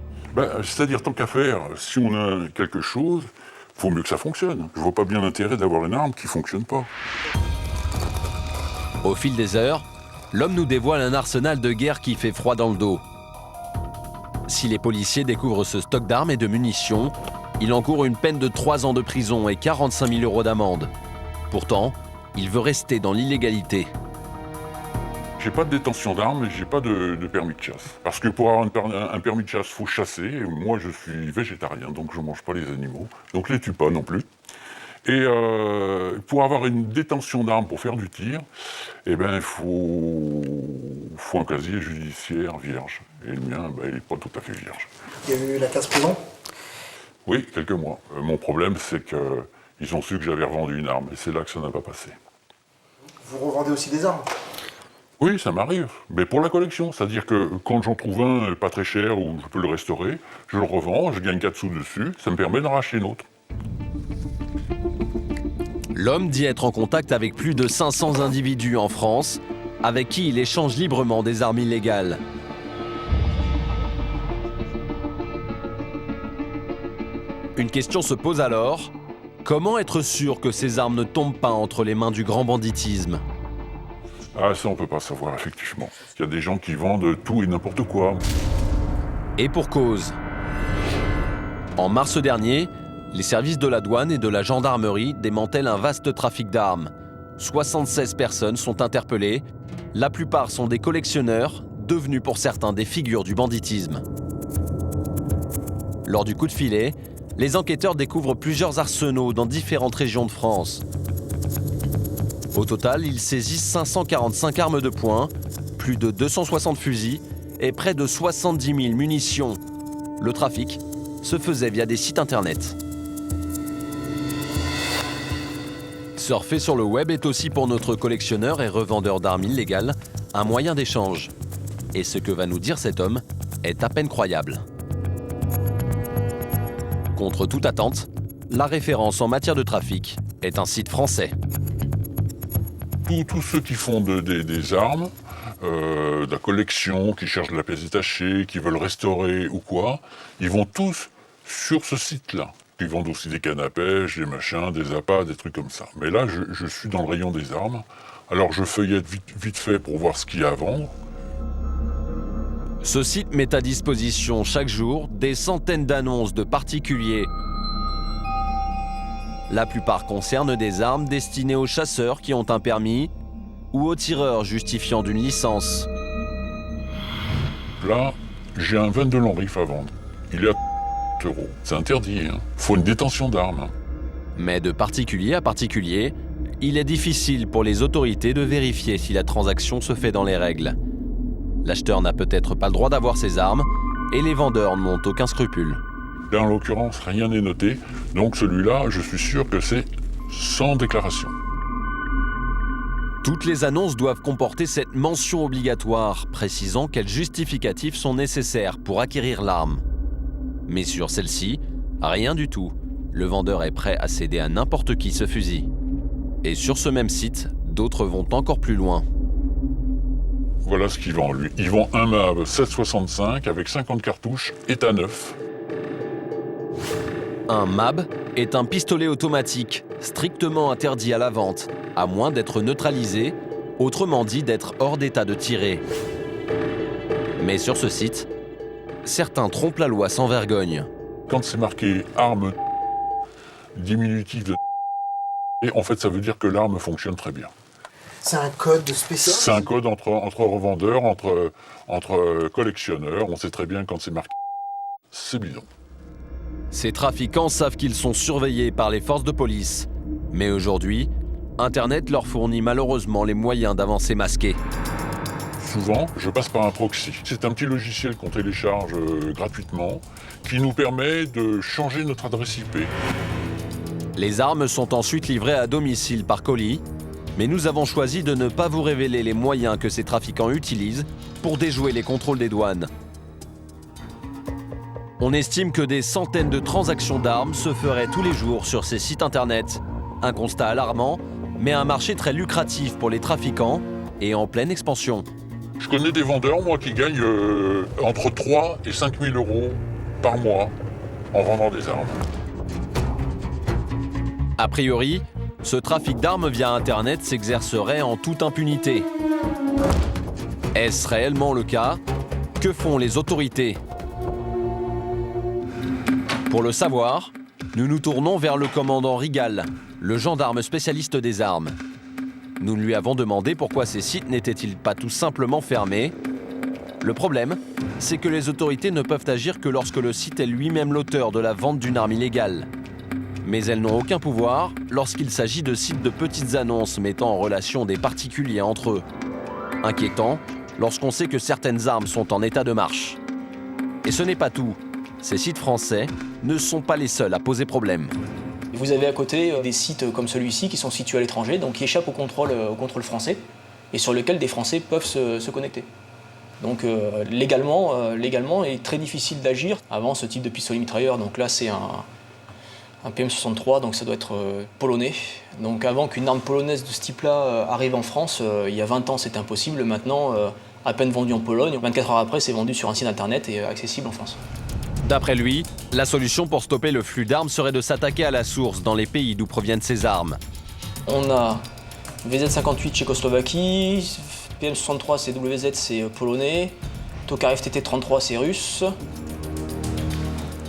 C'est-à-dire, tant qu'à faire, si on a quelque chose, il faut mieux que ça fonctionne. Je vois pas bien l'intérêt d'avoir une arme qui fonctionne pas. Au fil des heures, l'homme nous dévoile un arsenal de guerre qui fait froid dans le dos. Si les policiers découvrent ce stock d'armes et de munitions, il encourt une peine de 3 ans de prison et 45 000 € d'amende. Pourtant, il veut rester dans l'illégalité. J'ai pas de détention d'armes et j'ai pas de permis de chasse. Parce que pour avoir un permis de chasse, il faut chasser. Et moi, je suis végétarien, donc je mange pas les animaux. Donc je les tue pas non plus. Et pour avoir une détention d'armes pour faire du tir, eh ben, il faut un casier judiciaire vierge. Et le mien, il n'est pas tout à fait vierge. Il y a eu la case prison ? Oui, quelques mois. Mon problème, c'est qu'ils ont su que j'avais revendu une arme. Et c'est là que ça n'a pas passé. Vous revendez aussi des armes ? Oui, ça m'arrive. Mais pour la collection. C'est-à-dire que quand j'en trouve un pas très cher ou je peux le restaurer, je le revends, je gagne 4 sous dessus. Ça me permet d'en racheter une autre. L'homme dit être en contact avec plus de 500 individus en France, avec qui il échange librement des armes illégales. Une question se pose alors, comment être sûr que ces armes ne tombent pas entre les mains du grand banditisme ? Ah, ça on peut pas savoir, effectivement. Il y a des gens qui vendent tout et n'importe quoi. Et pour cause. En mars dernier, les services de la douane et de la gendarmerie démantèlent un vaste trafic d'armes. 76 personnes sont interpellées. La plupart sont des collectionneurs, devenus pour certains des figures du banditisme. Lors du coup de filet, les enquêteurs découvrent plusieurs arsenaux dans différentes régions de France. Au total, ils saisissent 545 armes de poing, plus de 260 fusils et près de 70 000 munitions. Le trafic se faisait via des sites internet. Surfer sur le web est aussi pour notre collectionneur et revendeur d'armes illégales un moyen d'échange. Et ce que va nous dire cet homme est à peine croyable. Contre toute attente, la référence en matière de trafic est un site français. Tous ceux qui font des armes, de la collection, qui cherchent de la pièce détachée, qui veulent restaurer ou quoi, ils vont tous sur ce site-là. Ils vendent aussi des cannes à pêche, des machins, des appâts, des trucs comme ça. Mais là, je suis dans le rayon des armes. Alors je feuillette vite fait pour voir ce qu'il y a à vendre. Ce site met à disposition chaque jour des centaines d'annonces de particuliers. La plupart concernent des armes destinées aux chasseurs qui ont un permis ou aux tireurs justifiant d'une licence. Là, j'ai un 22 long rifle à vendre. Il est à €. C'est interdit, hein. Faut une détention d'armes. Mais de particulier à particulier, il est difficile pour les autorités de vérifier si la transaction se fait dans les règles. L'acheteur n'a peut-être pas le droit d'avoir ses armes et les vendeurs n'ont aucun scrupule. Là, en l'occurrence, rien n'est noté. Donc celui-là, je suis sûr que c'est sans déclaration. Toutes les annonces doivent comporter cette mention obligatoire, précisant quels justificatifs sont nécessaires pour acquérir l'arme. Mais sur celle-ci, rien du tout. Le vendeur est prêt à céder à n'importe qui ce fusil. Et sur ce même site, d'autres vont encore plus loin. Voilà ce qu'il vend, lui. Il vend un MAV 7,65 avec 50 cartouches, état neuf. Un MAB est un pistolet automatique, strictement interdit à la vente, à moins d'être neutralisé, autrement dit d'être hors d'état de tirer. Mais sur ce site, certains trompent la loi sans vergogne. Quand c'est marqué arme diminutif de et en fait ça veut dire que l'arme fonctionne très bien. C'est un code spécial ? C'est un code entre revendeurs, entre collectionneurs. On sait très bien quand c'est marqué, c'est bidon. Ces trafiquants savent qu'ils sont surveillés par les forces de police. Mais aujourd'hui, Internet leur fournit malheureusement les moyens d'avancer masqués. Souvent, je passe par un proxy. C'est un petit logiciel qu'on télécharge gratuitement qui nous permet de changer notre adresse IP. Les armes sont ensuite livrées à domicile par colis, mais nous avons choisi de ne pas vous révéler les moyens que ces trafiquants utilisent pour déjouer les contrôles des douanes. On estime que des centaines de transactions d'armes se feraient tous les jours sur ces sites internet. Un constat alarmant, mais un marché très lucratif pour les trafiquants et en pleine expansion. Je connais des vendeurs, moi, qui gagnent entre 3 et 5 000 euros par mois en vendant des armes. A priori, ce trafic d'armes via Internet s'exercerait en toute impunité. Est-ce réellement le cas? Que font les autorités? Pour le savoir, nous nous tournons vers le commandant Rigal, le gendarme spécialiste des armes. Nous lui avons demandé pourquoi ces sites n'étaient-ils pas tout simplement fermés. Le problème, c'est que les autorités ne peuvent agir que lorsque le site est lui-même l'auteur de la vente d'une arme illégale. Mais elles n'ont aucun pouvoir lorsqu'il s'agit de sites de petites annonces mettant en relation des particuliers entre eux. Inquiétant lorsqu'on sait que certaines armes sont en état de marche. Et ce n'est pas tout. Ces sites français ne sont pas les seuls à poser problème. Vous avez à côté des sites comme celui-ci qui sont situés à l'étranger, donc qui échappent au contrôle français et sur lesquels des Français peuvent se connecter. Donc légalement, il est très difficile d'agir. Avant, ce type de pistolet mitrailleur, donc là c'est un PM63, donc ça doit être polonais. Donc avant qu'une arme polonaise de ce type-là arrive en France, il y a 20 ans c'était impossible. Maintenant, à peine vendu en Pologne, 24 heures après c'est vendu sur un site internet et accessible en France. D'après lui, la solution pour stopper le flux d'armes serait de s'attaquer à la source dans les pays d'où proviennent ces armes. On a VZ58 Tchécoslovaquie, PM63 c'est WZ, c'est polonais, Tokar FTT33 c'est russe.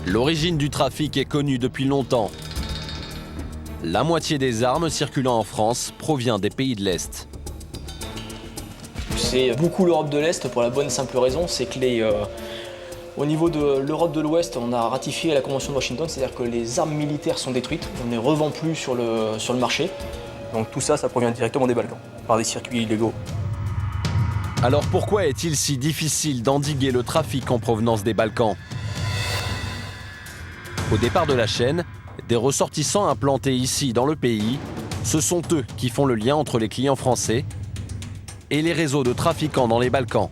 L'origine du trafic est connue depuis longtemps. La moitié des armes circulant en France provient des pays de l'Est. C'est beaucoup l'Europe de l'Est pour la bonne et simple raison, c'est que au niveau de l'Europe de l'Ouest, on a ratifié la Convention de Washington, c'est-à-dire que les armes militaires sont détruites, on ne les revend plus sur le marché. Donc tout ça, ça provient directement des Balkans, par des circuits illégaux. Alors pourquoi est-il si difficile d'endiguer le trafic en provenance des Balkans? Au départ de la chaîne, des ressortissants implantés ici dans le pays, ce sont eux qui font le lien entre les clients français et les réseaux de trafiquants dans les Balkans.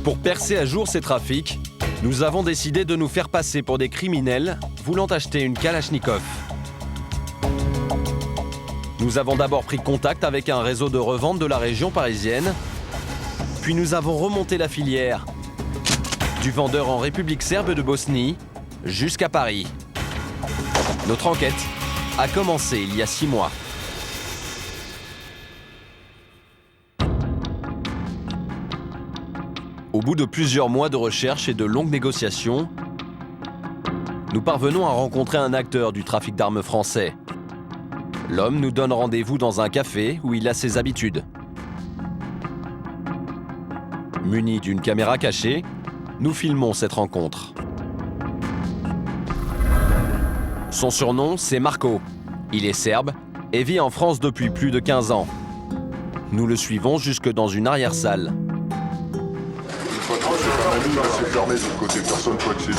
Pour percer à jour ces trafics, nous avons décidé de nous faire passer pour des criminels voulant acheter une Kalachnikov. Nous avons d'abord pris contact avec un réseau de revente de la région parisienne, puis nous avons remonté la filière, du vendeur en République serbe de Bosnie jusqu'à Paris. Notre enquête a commencé il y a 6 mois. Au bout de plusieurs mois de recherche et de longues négociations, nous parvenons à rencontrer un acteur du trafic d'armes français. L'homme nous donne rendez-vous dans un café où il a ses habitudes. Muni d'une caméra cachée, nous filmons cette rencontre. Son surnom, c'est Marco. Il est serbe et vit en France depuis plus de 15 ans. Nous le suivons jusque dans une arrière-salle. C'est fermé de l'autre côté, personne ne peut accéder.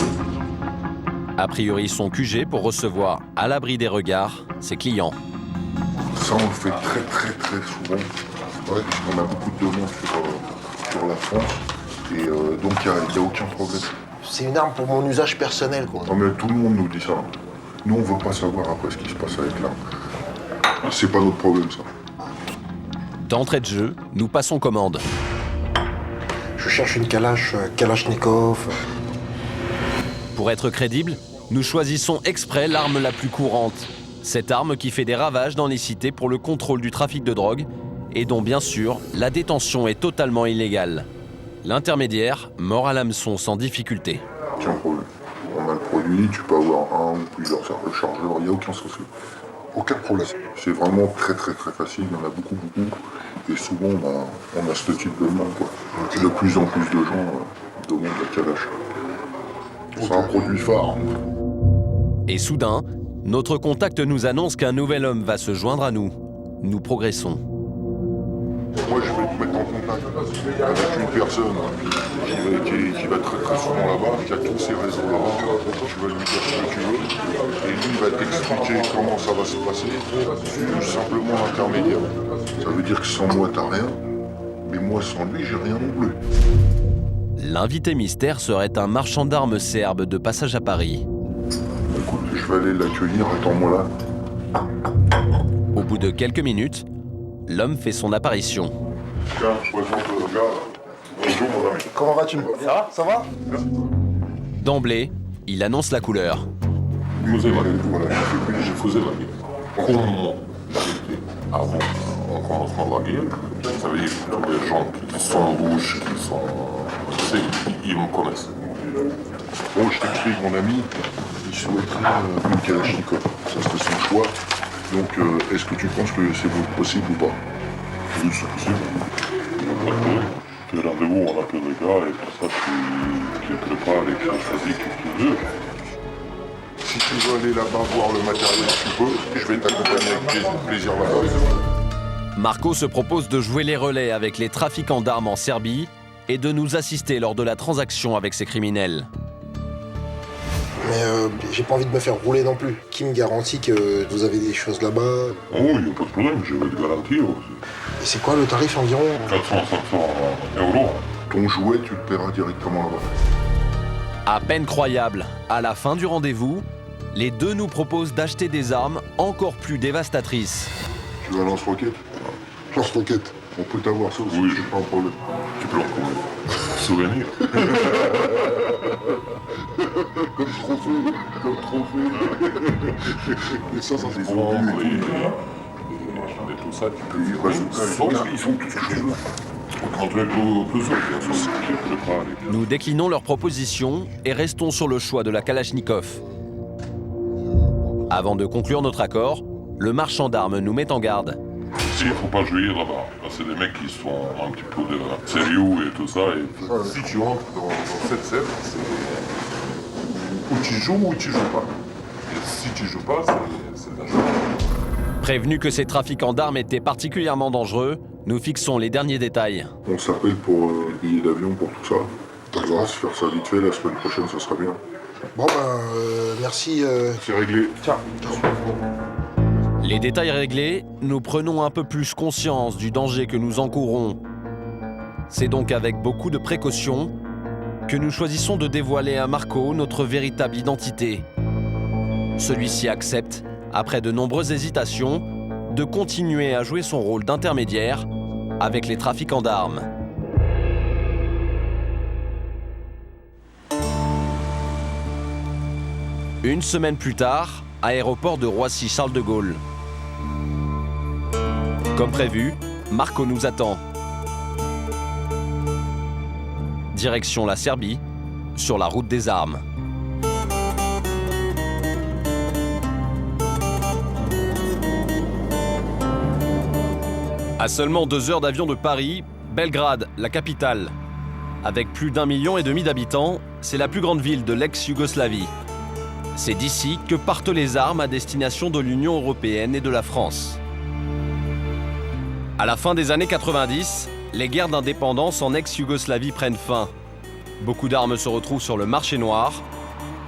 A priori son QG pour recevoir, à l'abri des regards, ses clients. Ça, on le fait très souvent. Ouais, on a beaucoup de demandes sur la France. Et donc, il n'y a aucun problème. C'est une arme pour mon usage personnel, quoi. Non, mais tout le monde nous dit ça. Nous, on ne veut pas savoir après ce qui se passe avec l'arme. C'est pas notre problème, ça. D'entrée de jeu, nous passons commande. Je cherche une Kalachnikov. Pour être crédible, nous choisissons exprès l'arme la plus courante. Cette arme qui fait des ravages dans les cités pour le contrôle du trafic de drogue et dont, bien sûr, la détention est totalement illégale. L'intermédiaire mord à l'hameçon sans difficulté. Aucun problème. On a le produit, tu peux avoir un ou plusieurs chargeurs, il n'y a aucun souci. Aucun problème. C'est vraiment très facile, il y en a beaucoup. Et souvent, on a ce type de demande, quoi. De plus en plus de gens demande la calache. C'est un produit phare. Et soudain, notre contact nous annonce qu'un nouvel homme va se joindre à nous. Nous progressons. Moi, je vais te mettre en contact avec une personne qui va très très souvent là-bas, qui a tous ses réseaux là-bas. Tu vas lui dire ce que tu veux, et lui il va t'expliquer comment ça va se passer. Tu es simplement intermédiaire. Ça veut dire que sans moi, t'as rien, mais moi, sans lui, j'ai rien non plus. L'invité mystère serait un marchand d'armes serbe de passage à Paris. Écoute, je vais aller l'accueillir, attends-moi là. Au bout de quelques minutes, l'homme fait son apparition. Tiens, je présente le gars. Bonjour mon ami. Comment vas-tu? Ça va? D'emblée, il annonce la couleur. Voilà, je faisais la guerre. Comment avant, au commencement de la guerre, ça veut dire que tous les gens qui sont en bouche, qui sont... ils me connaissent. Bon, je t'explique, mon ami, il souhaiterait une Kalachnikov. Ça serait son choix. Donc, est-ce que tu penses que c'est possible ou pas? Oui, c'est possible. Fais rendez-vous, on appelle les gars et pour ça, tu prépares les choses physiques que tu veux. Si tu veux aller là-bas voir le matériel, tu peux. Je vais t'accompagner avec plaisir là-bas. Marco se propose de jouer les relais avec les trafiquants d'armes en Serbie et de nous assister lors de la transaction avec ces criminels. Mais j'ai pas envie de me faire rouler non plus. Qui me garantit que vous avez des choses là-bas? Oh, il n'y a pas de problème, je vais te garantir. Et c'est quoi le tarif environ? 400, 500 euros. Ton jouet, tu le paieras directement là-bas. À peine croyable, à la fin du rendez-vous, les deux nous proposent d'acheter des armes encore plus dévastatrices. Tu veux un lance-roquette? Lance-roquette, on peut t'avoir ça aussi, oui, c'est pas un problème. Tu peux en prendre. Souvenir. Comme trophée. Et ça se prend. Et tout ça, tu peux vivre. Ils sont tous que tu veux. Quand tu es plus sûr, bien sûr. Nous déclinons leur proposition et restons sur le choix de la Kalachnikov. Avant de conclure notre accord, le marchand d'armes nous met en garde. Il ne faut pas jouer là-bas. C'est des mecs qui sont un petit peu sérieux et tout ça. Et si tu rentres dans cette scène, c'est ou tu joues ou tu joues pas. Et si tu joues pas, c'est dangereux. Prévenu que ces trafiquants d'armes étaient particulièrement dangereux, nous fixons les derniers détails. On s'appelle pour billets d'avion, pour tout ça. On va se faire ça vite fait, la semaine prochaine, ça sera bien. Bon merci. C'est réglé. Tiens. Les détails réglés, nous prenons un peu plus conscience du danger que nous encourons. C'est donc avec beaucoup de précaution que nous choisissons de dévoiler à Marco notre véritable identité. Celui-ci accepte, après de nombreuses hésitations, de continuer à jouer son rôle d'intermédiaire avec les trafiquants d'armes. Une semaine plus tard, aéroport de Roissy-Charles de Gaulle. Comme prévu, Marco nous attend. Direction la Serbie, sur la route des armes. À seulement 2 heures d'avion de Paris, Belgrade, la capitale. Avec plus d'1,5 million d'habitants, c'est la plus grande ville de l'ex-Yougoslavie. C'est d'ici que partent les armes à destination de l'Union européenne et de la France. À la fin des années 90, les guerres d'indépendance en ex-Yougoslavie prennent fin. Beaucoup d'armes se retrouvent sur le marché noir.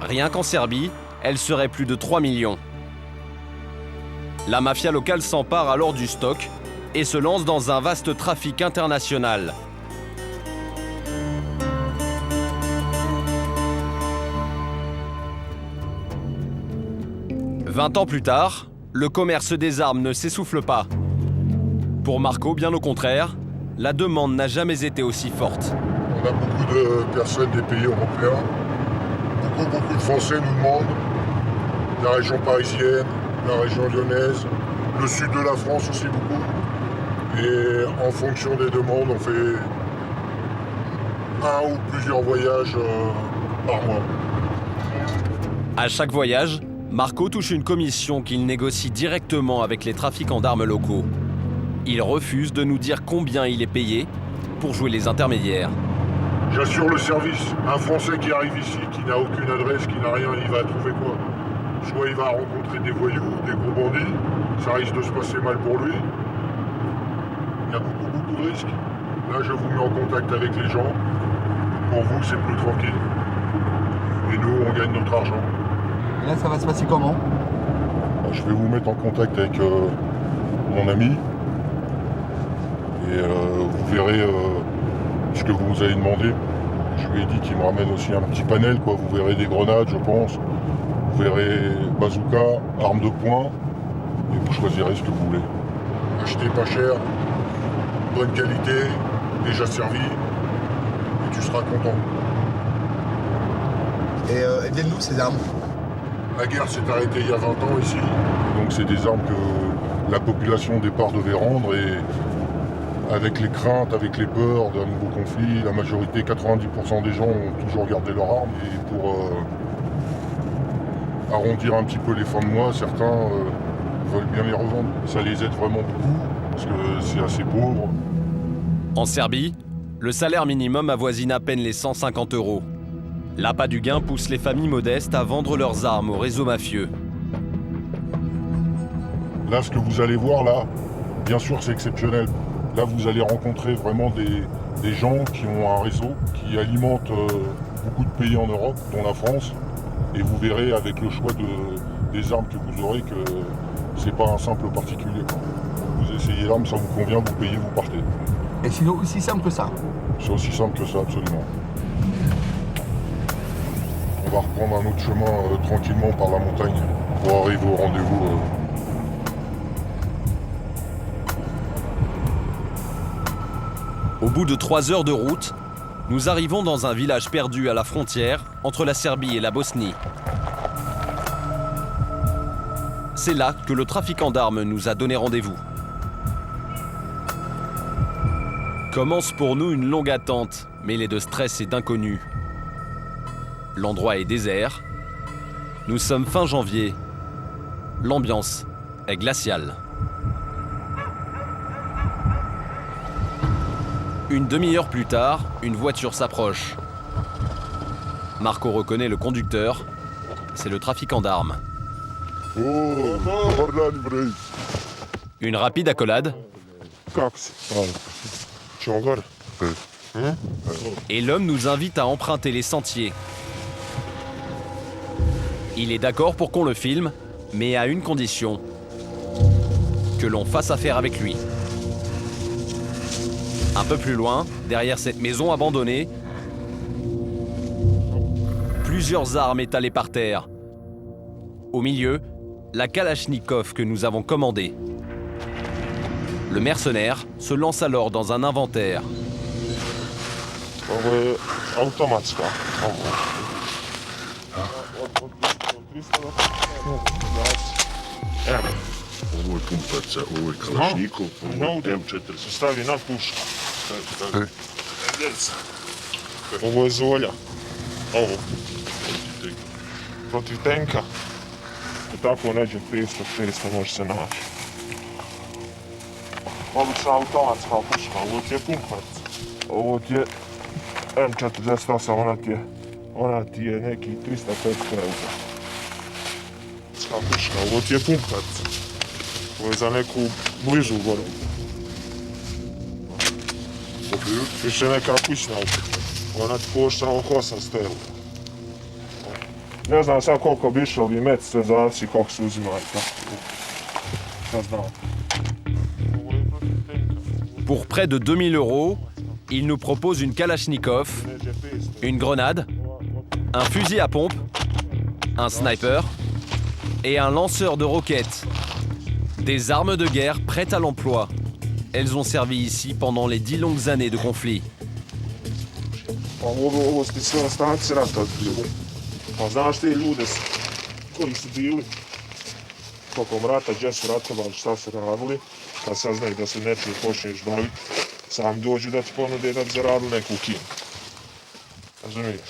Rien qu'en Serbie, elles seraient plus de 3 millions. La mafia locale s'empare alors du stock et se lance dans un vaste trafic international. « 20 ans plus tard, le commerce des armes ne s'essouffle pas. Pour Marco, bien au contraire, la demande n'a jamais été aussi forte. On a beaucoup de personnes des pays européens. Beaucoup de Français nous demandent. La région parisienne, la région lyonnaise, le sud de la France aussi beaucoup. Et en fonction des demandes, on fait un ou plusieurs voyages par mois. À chaque voyage, Marco touche une commission qu'il négocie directement avec les trafiquants d'armes locaux. Il refuse de nous dire combien il est payé pour jouer les intermédiaires. J'assure le service. Un Français qui arrive ici, qui n'a aucune adresse, qui n'a rien, il va trouver quoi? Soit il va rencontrer des voyous, des gros bandits, ça risque de se passer mal pour lui. Il y a beaucoup de risques. Là, je vous mets en contact avec les gens. Pour vous, c'est plus tranquille. Et nous, on gagne notre argent. Et là, ça va se passer comment? Je vais vous mettre en contact avec mon ami. Et vous verrez ce que vous avez demandé. Je lui ai dit qu'il me ramène aussi un petit panel, quoi. Vous verrez des grenades, je pense. Vous verrez bazooka, armes de poing. Et vous choisirez ce que vous voulez. Achetez pas cher, bonne qualité, déjà servi. Et tu seras content. Et viennent-nous ces armes? La guerre s'est arrêtée il y a 20 ans ici. Donc c'est des armes que la population au départ devait rendre. Et avec les craintes, avec les peurs d'un nouveau conflit, la majorité, 90% des gens ont toujours gardé leurs armes. Et pour arrondir un petit peu les fins de mois, certains veulent bien les revendre. Ça les aide vraiment beaucoup, parce que c'est assez pauvre. En Serbie, le salaire minimum avoisine à peine les 150 €. L'appât du gain pousse les familles modestes à vendre leurs armes aux réseaux mafieux. Là, ce que vous allez voir là, bien sûr c'est exceptionnel. Là, vous allez rencontrer vraiment des gens qui ont un réseau, qui alimentent beaucoup de pays en Europe, dont la France. Et vous verrez avec le choix des armes que vous aurez que c'est pas un simple particulier. Vous essayez l'arme, ça vous convient, vous payez, vous partez. Et c'est aussi simple que ça? C'est aussi simple que ça, absolument. On va reprendre un autre chemin tranquillement par la montagne pour arriver au rendez-vous. Au bout de 3 heures de route, nous arrivons dans un village perdu à la frontière entre la Serbie et la Bosnie. C'est là que le trafiquant d'armes nous a donné rendez-vous. Commence pour nous une longue attente, mêlée de stress et d'inconnu. L'endroit est désert. Nous sommes fin janvier. L'ambiance est glaciale. Une demi-heure plus tard, une voiture s'approche. Marco reconnaît le conducteur. C'est le trafiquant d'armes. Une rapide accolade. Et l'homme nous invite à emprunter les sentiers. Il est d'accord pour qu'on le filme, mais à une condition. Que l'on fasse affaire avec lui. Un peu plus loin, derrière cette maison abandonnée, plusieurs armes étalées par terre. Au milieu, la Kalachnikov que nous avons commandée. Le mercenaire se lance alors dans un inventaire. Ovo je pumpaca, ovo je Kalašnikov, M4 se stavi na pušku. Ovo je zolja. Ovo. Protiv tenka. I tako neđe 500 može se naći. Obična automatska puška, ovo ti je pumpac. Ovo ti je M48, ona ti je neki 300-500 €. Puška, ovo ti je pumpac. Ovo je za neku bližu borbu. Više neka kućna uputa. Ona ti košta oko 800 €. Ne znam sad koliko bi išao bi met, sve zavisi koliko se uzima i tako. Šta znam. Pour près de 2000 €, il nous propose une Kalachnikov, une grenade, un fusil à pompe, un sniper et un lanceur de roquettes. Des armes de guerre prêtes à l'emploi. Elles ont servi ici pendant les 10 longues années de conflit. Ovo ste sve ostanci rata bili. Pa znaš te ljude koji su bili tokom rata, gdje su ratovali, šta su radili, kad saznaju da se nečim počneš baviti, sam dođu da ti ponude da bi zaradili neku kinu. Razumiješ?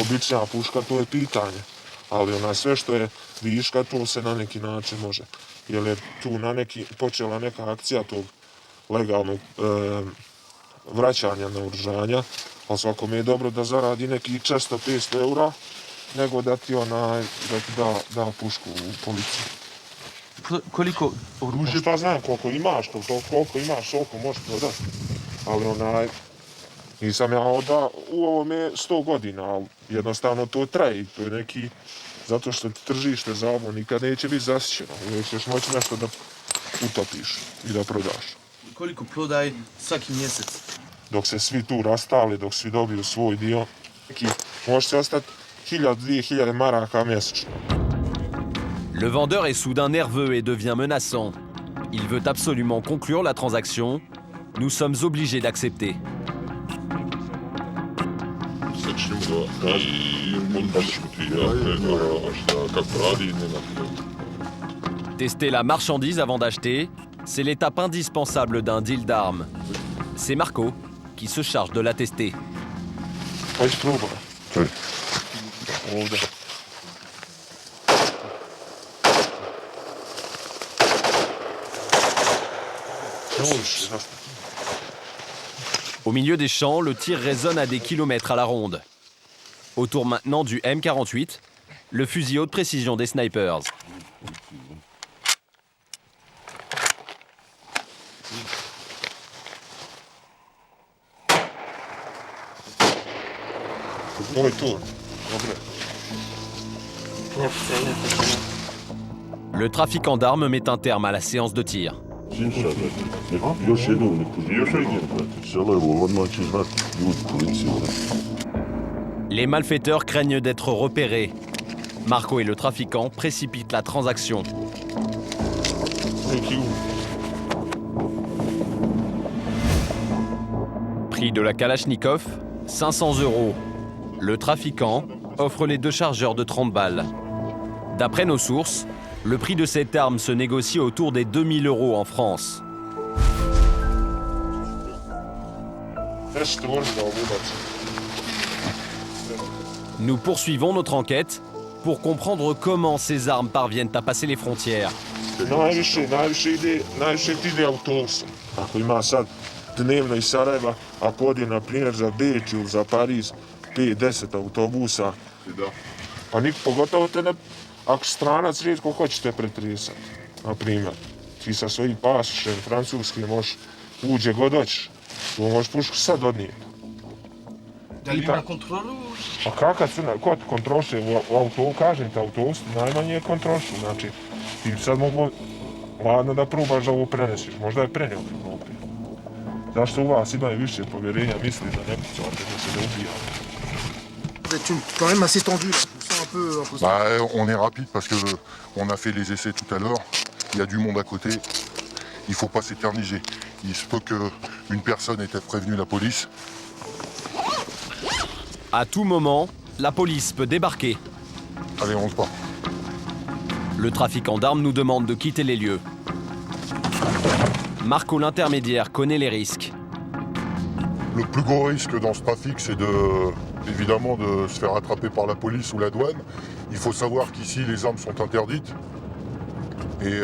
Obična puška, to je pitanje. Ali ona sve što je viška, to se na neki način može. Jer je tu počela neka akcija tog legalnog vraćanja naoružanja, ali svakome je dobro da zaradi neki 400-500 eura, nego da ti da pušku u policiju. Koliko oružja? Šta znam, koliko imaš, toliko možeš prodati. Ali nisam ja da u ovome 100 godina, ali jednostavno to traje i to je neki, zato što ti tržište za ovo nikad neće biti zasićeno. Uvijek ćeš moći nešto da utopiš i da prodaš. Koliko prodaj svaki mjesec? Dok se svi tu rastali, dok svi dobiju svoj dio, može se ostati 1000-2000 maraka mjesečno. Le vendeur est soudain nerveux et devient menaçant. Il veut absolument conclure la transaction. Nous sommes obligés d'accepter. Tester la marchandise avant d'acheter, c'est l'étape indispensable d'un deal d'armes. C'est Marco qui se charge de la tester. Au milieu des champs, le tir résonne à des kilomètres à la ronde. Autour maintenant du M48, le fusil haute précision des snipers. Le trafiquant d'armes met un terme à la séance de tir. Les malfaiteurs craignent d'être repérés. Marco et le trafiquant précipitent la transaction. Prix de la Kalachnikov, 500 €. Le trafiquant offre les 2 chargeurs de 30 balles. D'après nos sources, le prix de cette arme se négocie autour des 2000 € en France. Nous poursuivons notre enquête pour comprendre comment ces armes parviennent à passer les frontières. Najviše ide autobusom. Ako ima sad dnevno iz Sarajeva, ako ode na primjer za Beč ili za Pariz, 5-10 autobusa. Pa pogotovo te ne, ako stranac rijetko hoćete pretresati. Na primjer, ti sa svojim pasošem francuskim možeš uđe god hoćeš. Tu možeš pušku sad odnijeti. Da li ima kontrolu? A kakav su, ko kontroše u autobu, kažem te, autobus najmanje kontrošu, znači ti sad mogu ladno da probaš da ovo prenesiš, možda je prenio prvo opet. Zašto u vas imaju više povjerenja, misli da ne pucavate, da se ne ubijate? Vous êtes quand même assez tendu, là. Je sens un peu imposant. Bah, on est rapide parce que on a fait les essais tout à l'heure. Il y a du monde à côté. Il faut pas s'éterniser. Il se peut qu'une personne ait prévenu la police. À tout moment, la police peut débarquer. Allez, on se bat. Le trafiquant d'armes nous demande de quitter les lieux. Marco l'intermédiaire connaît les risques. Le plus gros risque dans ce trafic, c'est évidemment de se faire attraper par la police ou la douane. Il faut savoir qu'ici, les armes sont interdites. Et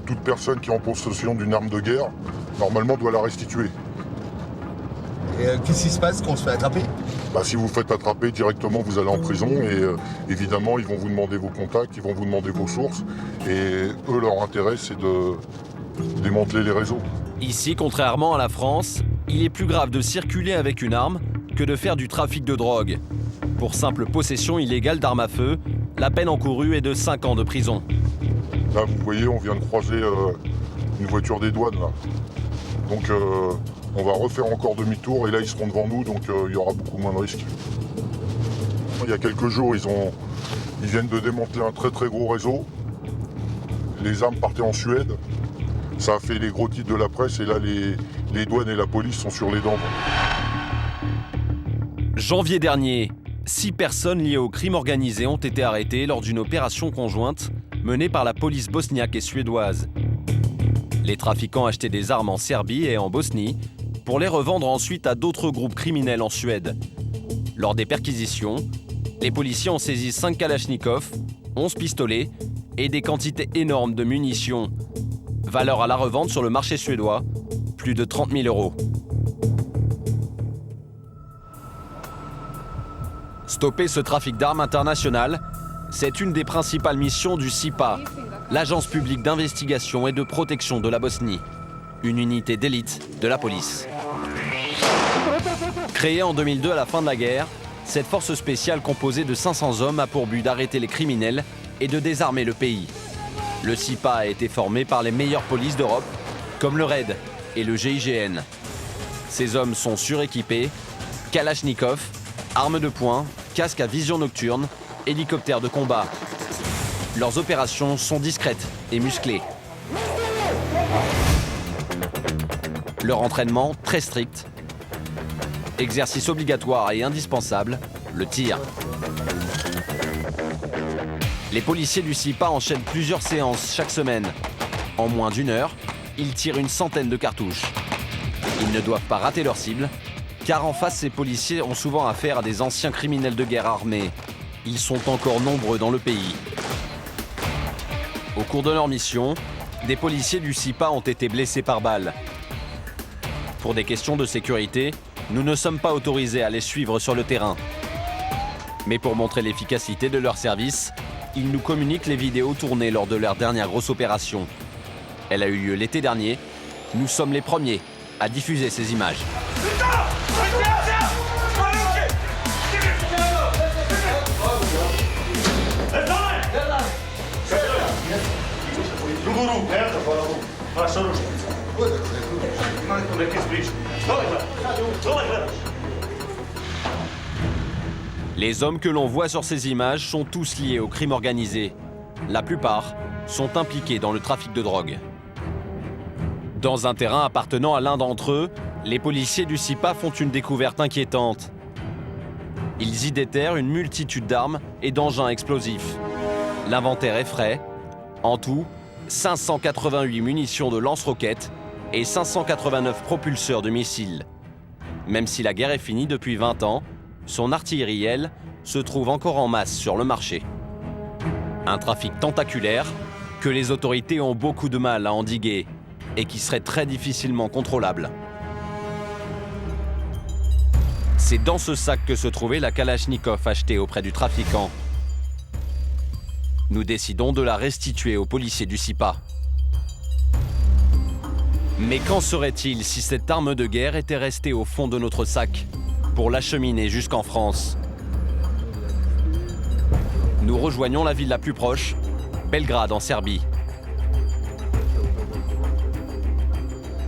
toute personne qui est en possession d'une arme de guerre, normalement, doit la restituer. Et qu'est-ce qui se passe quand on se fait attraper? Bah, si vous vous faites attraper directement, vous allez en prison et évidemment, ils vont vous demander vos contacts, ils vont vous demander vos sources. Et eux, leur intérêt, c'est de démanteler les réseaux. Ici, contrairement à la France, il est plus grave de circuler avec une arme que de faire du trafic de drogue. Pour simple possession illégale d'armes à feu, la peine encourue est de 5 ans de prison. Là, vous voyez, on vient de croiser une voiture des douanes, là. Donc, on va refaire encore demi-tour et là, ils seront devant nous, donc il y aura beaucoup moins de risques. Il y a quelques jours, ils viennent de démanteler un très très gros réseau. Les armes partaient en Suède. Ça a fait les gros titres de la presse et là, les douanes et la police sont sur les dents. Janvier dernier, 6 personnes liées au crime organisé ont été arrêtées lors d'une opération conjointe menée par la police bosniaque et suédoise. Les trafiquants achetaient des armes en Serbie et en Bosnie pour les revendre ensuite à d'autres groupes criminels en Suède. Lors des perquisitions, les policiers ont saisi 5 Kalachnikov, 11 pistolets et des quantités énormes de munitions. Valeur à la revente sur le marché suédois, plus de 30 000 €. Stopper ce trafic d'armes international, c'est une des principales missions du SIPA, l'agence publique d'investigation et de protection de la Bosnie, une unité d'élite de la police. Créée en 2002 à la fin de la guerre, cette force spéciale composée de 500 hommes a pour but d'arrêter les criminels et de désarmer le pays. Le SIPA a été formé par les meilleures polices d'Europe, comme le RAID et le GIGN. Ces hommes sont suréquipés, Kalachnikov, armes de poing, casques à vision nocturne, hélicoptères de combat. Leurs opérations sont discrètes et musclées. Leur entraînement très strict. Exercice obligatoire et indispensable, le tir. Les policiers du SIPA enchaînent plusieurs séances chaque semaine. En moins d'1 heure, ils tirent une centaine de cartouches. Ils ne doivent pas rater leur cible, car en face, ces policiers ont souvent affaire à des anciens criminels de guerre armés. Ils sont encore nombreux dans le pays. Au cours de leur mission, des policiers du SIPA ont été blessés par balle. Pour des questions de sécurité, nous ne sommes pas autorisés à les suivre sur le terrain. Mais pour montrer l'efficacité de leur service, ils nous communiquent les vidéos tournées lors de leur dernière grosse opération. Elle a eu lieu l'été dernier. Nous sommes les premiers à diffuser ces images. Les hommes que l'on voit sur ces images sont tous liés au crime organisé. La plupart sont impliqués dans le trafic de drogue. Dans un terrain appartenant à l'un d'entre eux, les policiers du SIPA font une découverte inquiétante. Ils y déterrent une multitude d'armes et d'engins explosifs. L'inventaire est frais. En tout, 588 munitions de lance-roquettes et 589 propulseurs de missiles. Même si la guerre est finie depuis 20 ans, son artillerie, elle, se trouve encore en masse sur le marché. Un trafic tentaculaire que les autorités ont beaucoup de mal à endiguer et qui serait très difficilement contrôlable. C'est dans ce sac que se trouvait la Kalachnikov achetée auprès du trafiquant. Nous décidons de la restituer aux policiers du SIPA. Mais qu'en serait-il si cette arme de guerre était restée au fond de notre sac pour l'acheminer jusqu'en France? Nous rejoignons la ville la plus proche, Belgrade en Serbie.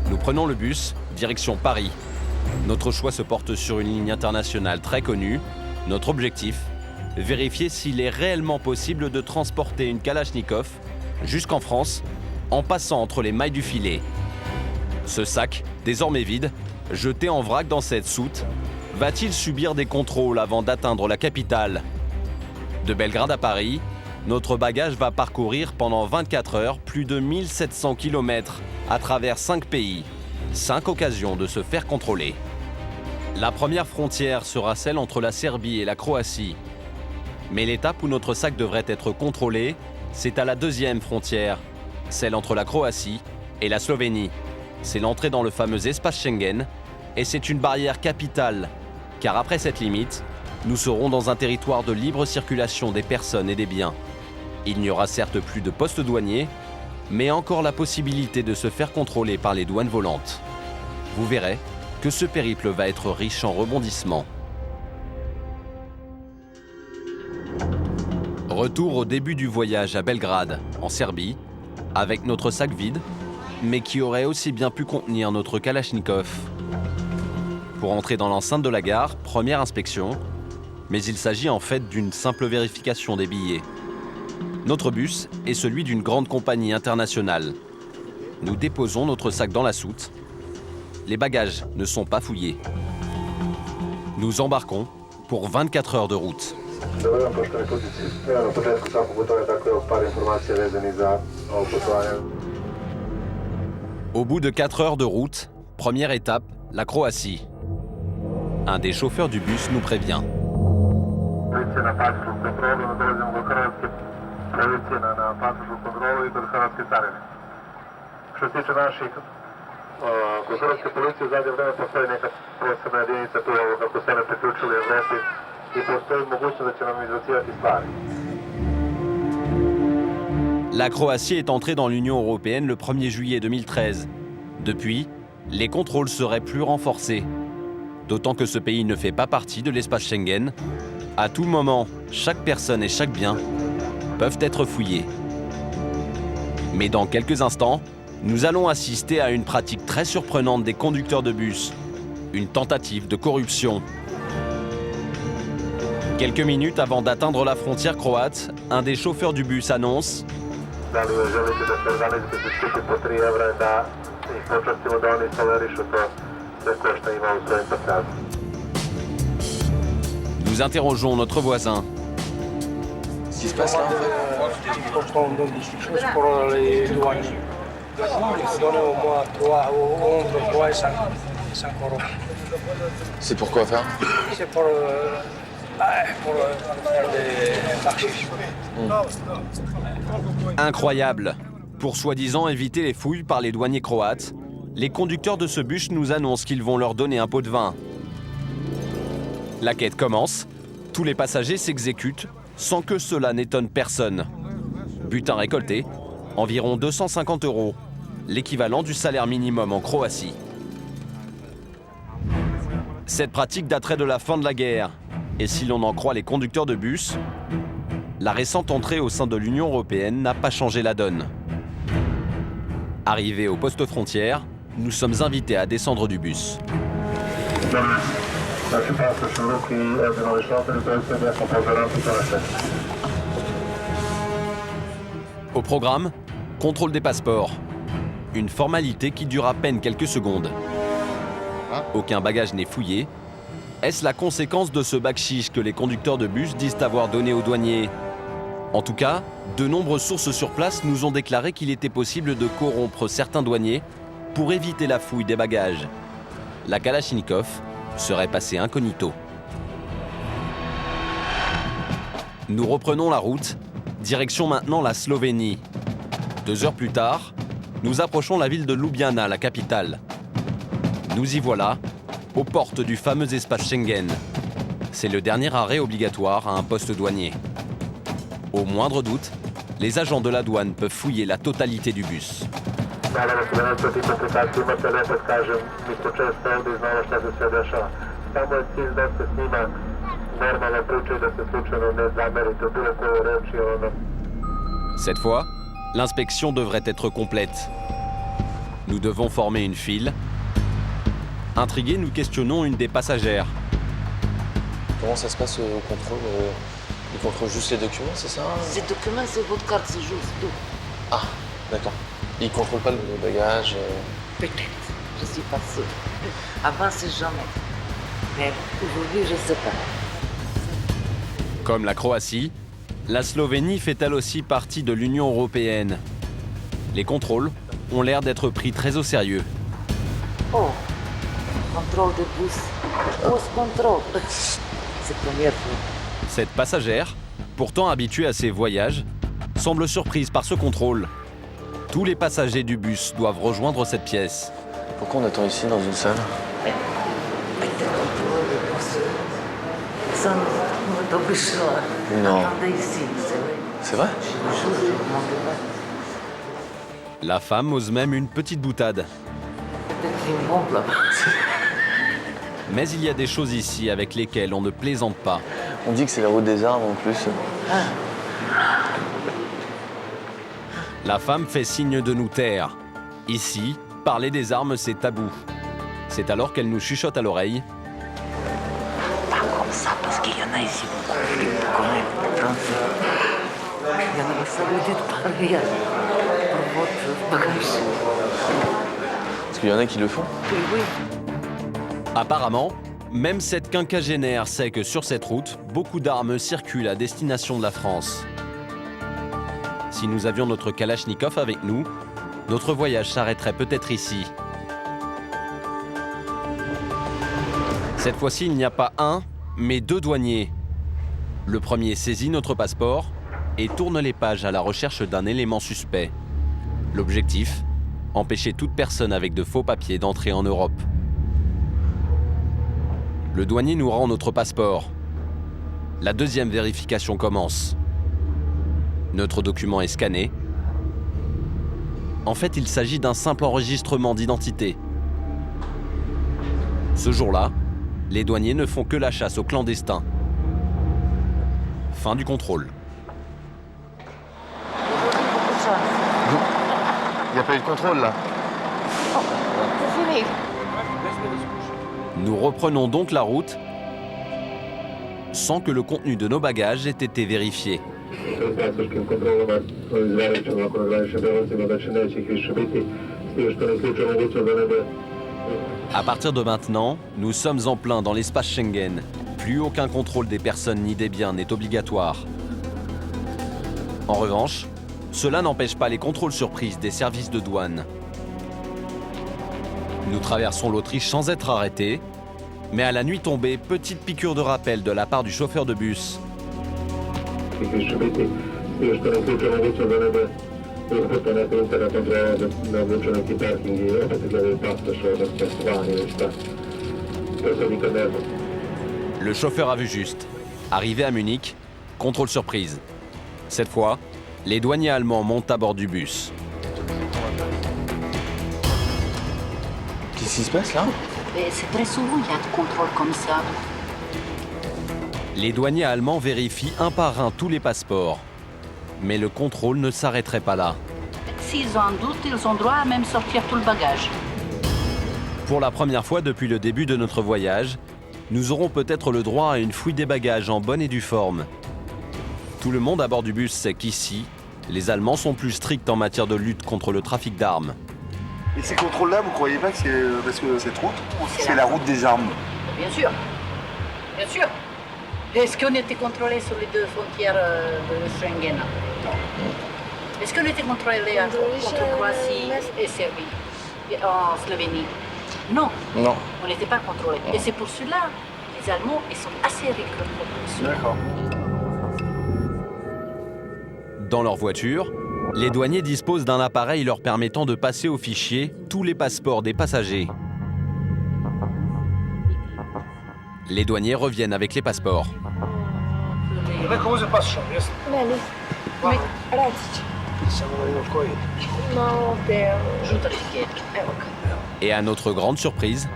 Nous prenons le bus, direction Paris. Notre choix se porte sur une ligne internationale très connue. Notre objectif, vérifier s'il est réellement possible de transporter une Kalachnikov jusqu'en France en passant entre les mailles du filet. Ce sac, désormais vide, jeté en vrac dans cette soute, va-t-il subir des contrôles avant d'atteindre la capitale? De Belgrade à Paris, notre bagage va parcourir pendant 24 heures plus de 1700 km à travers 5 pays. 5 occasions de se faire contrôler. La première frontière sera celle entre la Serbie et la Croatie. Mais l'étape où notre sac devrait être contrôlé, c'est à la deuxième frontière, celle entre la Croatie et la Slovénie. C'est l'entrée dans le fameux espace Schengen et c'est une barrière capitale, car après cette limite, nous serons dans un territoire de libre circulation des personnes et des biens. Il n'y aura certes plus de postes douaniers, mais encore la possibilité de se faire contrôler par les douanes volantes. Vous verrez que ce périple va être riche en rebondissements. Retour au début du voyage à Belgrade, en Serbie, avec notre sac vide, mais qui aurait aussi bien pu contenir notre Kalachnikov. Pour entrer dans l'enceinte de la gare, première inspection, mais il s'agit en fait d'une simple vérification des billets. Notre bus est celui d'une grande compagnie internationale. Nous déposons notre sac dans la soute. Les bagages ne sont pas fouillés. Nous embarquons pour 24 heures de route. Au bout de 4 heures de route, première étape, la Croatie. Un des chauffeurs du bus nous prévient. Kod hrvatske policije u zadnje vreme postoji neka posebna jedinica tu kako se ne priključili Evropi La Croatie est entrée dans l'Union européenne le 1er juillet 2013. Depuis, les contrôles seraient plus renforcés. D'autant que ce pays ne fait pas partie de l'espace Schengen. À tout moment, chaque personne et chaque bien peuvent être fouillés. Mais dans quelques instants, nous allons assister à une pratique très surprenante des conducteurs de bus. Une tentative de corruption. Quelques minutes avant d'atteindre la frontière croate, un des chauffeurs du bus annonce Nous interrogeons notre voisin. Ce qui se passe là, en fait. Il faut prendre quelque chose pour les douaniers. Il faut donner au moins 3 et 5 euros. C'est pour quoi faire? C'est pour faire des marchés. Incroyable. Pour soi-disant éviter les fouilles par les douaniers croates, les conducteurs de ce bus nous annoncent qu'ils vont leur donner un pot de vin. La quête commence. Tous les passagers s'exécutent sans que cela n'étonne personne. Butin récolté, environ 250 €, l'équivalent du salaire minimum en Croatie. Cette pratique daterait de la fin de la guerre. Et si l'on en croit les conducteurs de bus, la récente entrée au sein de l'Union européenne n'a pas changé la donne. Arrivés au poste frontière, nous sommes invités à descendre du bus. Au programme, contrôle des passeports. Une formalité qui dure à peine quelques secondes. Aucun bagage n'est fouillé. Est-ce la conséquence de ce bakchich que les conducteurs de bus disent avoir donné aux douaniers? En tout cas, de nombreuses sources sur place nous ont déclaré qu'il était possible de corrompre certains douaniers pour éviter la fouille des bagages. La Kalachnikov serait passée incognito. Nous reprenons la route, direction maintenant la Slovénie. 2 heures plus tard, nous approchons la ville de Ljubljana, la capitale. Nous y voilà, aux portes du fameux espace Schengen. C'est le dernier arrêt obligatoire à un poste douanier. Au moindre doute, les agents de la douane peuvent fouiller la totalité du bus. Cette fois, l'inspection devrait être complète. Nous devons former une file. Intrigués, nous questionnons une des passagères. Comment ça se passe au contrôle? Ils contrôlent juste les documents, c'est ça? Ces documents, c'est votre carte, c'est juste tout. Ah, d'accord. Ils contrôlent pas le bagage? Peut-être, je suis pas sûre. Avant, c'est jamais. Mais aujourd'hui, je sais pas. Comme la Croatie, la Slovénie fait elle aussi partie de l'Union européenne. Les contrôles ont l'air d'être pris très au sérieux. Oh, contrôle de bus. Oh, ce contrôle. C'est la première fois. Cette passagère, pourtant habituée à ces voyages, semble surprise par ce contrôle. Tous les passagers du bus doivent rejoindre cette pièce. Pourquoi on attend ici dans une salle? Non. C'est vrai? La femme ose même une petite boutade. Mais il y a des choses ici avec lesquelles on ne plaisante pas. On dit que c'est la route des arbres en plus. La femme fait signe de nous taire. Ici, parler des armes, c'est tabou. C'est alors qu'elle nous chuchote à l'oreille. Pas comme ça, parce qu'il y en a ici beaucoup qui connaissent français. Il y en a, ça veut dire parler pour votre bagage. Est-ce qu'il y en a qui le font? Oui, oui. Apparemment, même cette quinquagénaire sait que sur cette route, beaucoup d'armes circulent à destination de la France. Si nous avions notre Kalachnikov avec nous, notre voyage s'arrêterait peut-être ici. Cette fois-ci, il n'y a pas un, mais 2 douaniers. Le premier saisit notre passeport et tourne les pages à la recherche d'un élément suspect. L'objectif, empêcher toute personne avec de faux papiers d'entrer en Europe. Le douanier nous rend notre passeport. La deuxième vérification commence. Notre document est scanné. En fait, il s'agit d'un simple enregistrement d'identité. Ce jour-là, les douaniers ne font que la chasse aux clandestins. Fin du contrôle. Il n'y a pas eu de contrôle là. Nous reprenons donc la route sans que le contenu de nos bagages ait été vérifié. À partir de maintenant, nous sommes en plein dans l'espace Schengen. Plus aucun contrôle des personnes ni des biens n'est obligatoire. En revanche, cela n'empêche pas les contrôles surprises des services de douane. Nous traversons l'Autriche sans être arrêtés, mais à la nuit tombée, petite piqûre de rappel de la part du chauffeur de bus. Le chauffeur a vu juste. Arrivé à Munich, contrôle surprise. Cette fois, les douaniers allemands montent à bord du bus. Qu'est-ce qui se passe là? C'est très souvent il y a de contrôles comme ça. Les douaniers allemands vérifient un par un tous les passeports. Mais le contrôle ne s'arrêterait pas là. S'ils ont un doute, ils ont droit à même sortir tout le bagage. Pour la première fois depuis le début de notre voyage, nous aurons peut-être le droit à une fouille des bagages en bonne et due forme. Tout le monde à bord du bus sait qu'ici, les Allemands sont plus stricts en matière de lutte contre le trafic d'armes. Et ces contrôles-là, vous croyez pas que c'est parce que cette route ou c'est la route des armes? Bien sûr. Bien sûr. Est-ce qu'on était contrôlés sur les deux frontières de Schengen? Est-ce qu'on était contrôlés entre Croatie et Serbie, et en Slovénie? Non. Non. On n'était pas contrôlés. Et c'est pour cela les Allemands ils sont assez rigoureux. D'accord. Dans leur voiture, les douaniers disposent d'un appareil leur permettant de passer au fichier tous les passeports des passagers. Les douaniers reviennent avec les passeports. Et à notre grande surprise,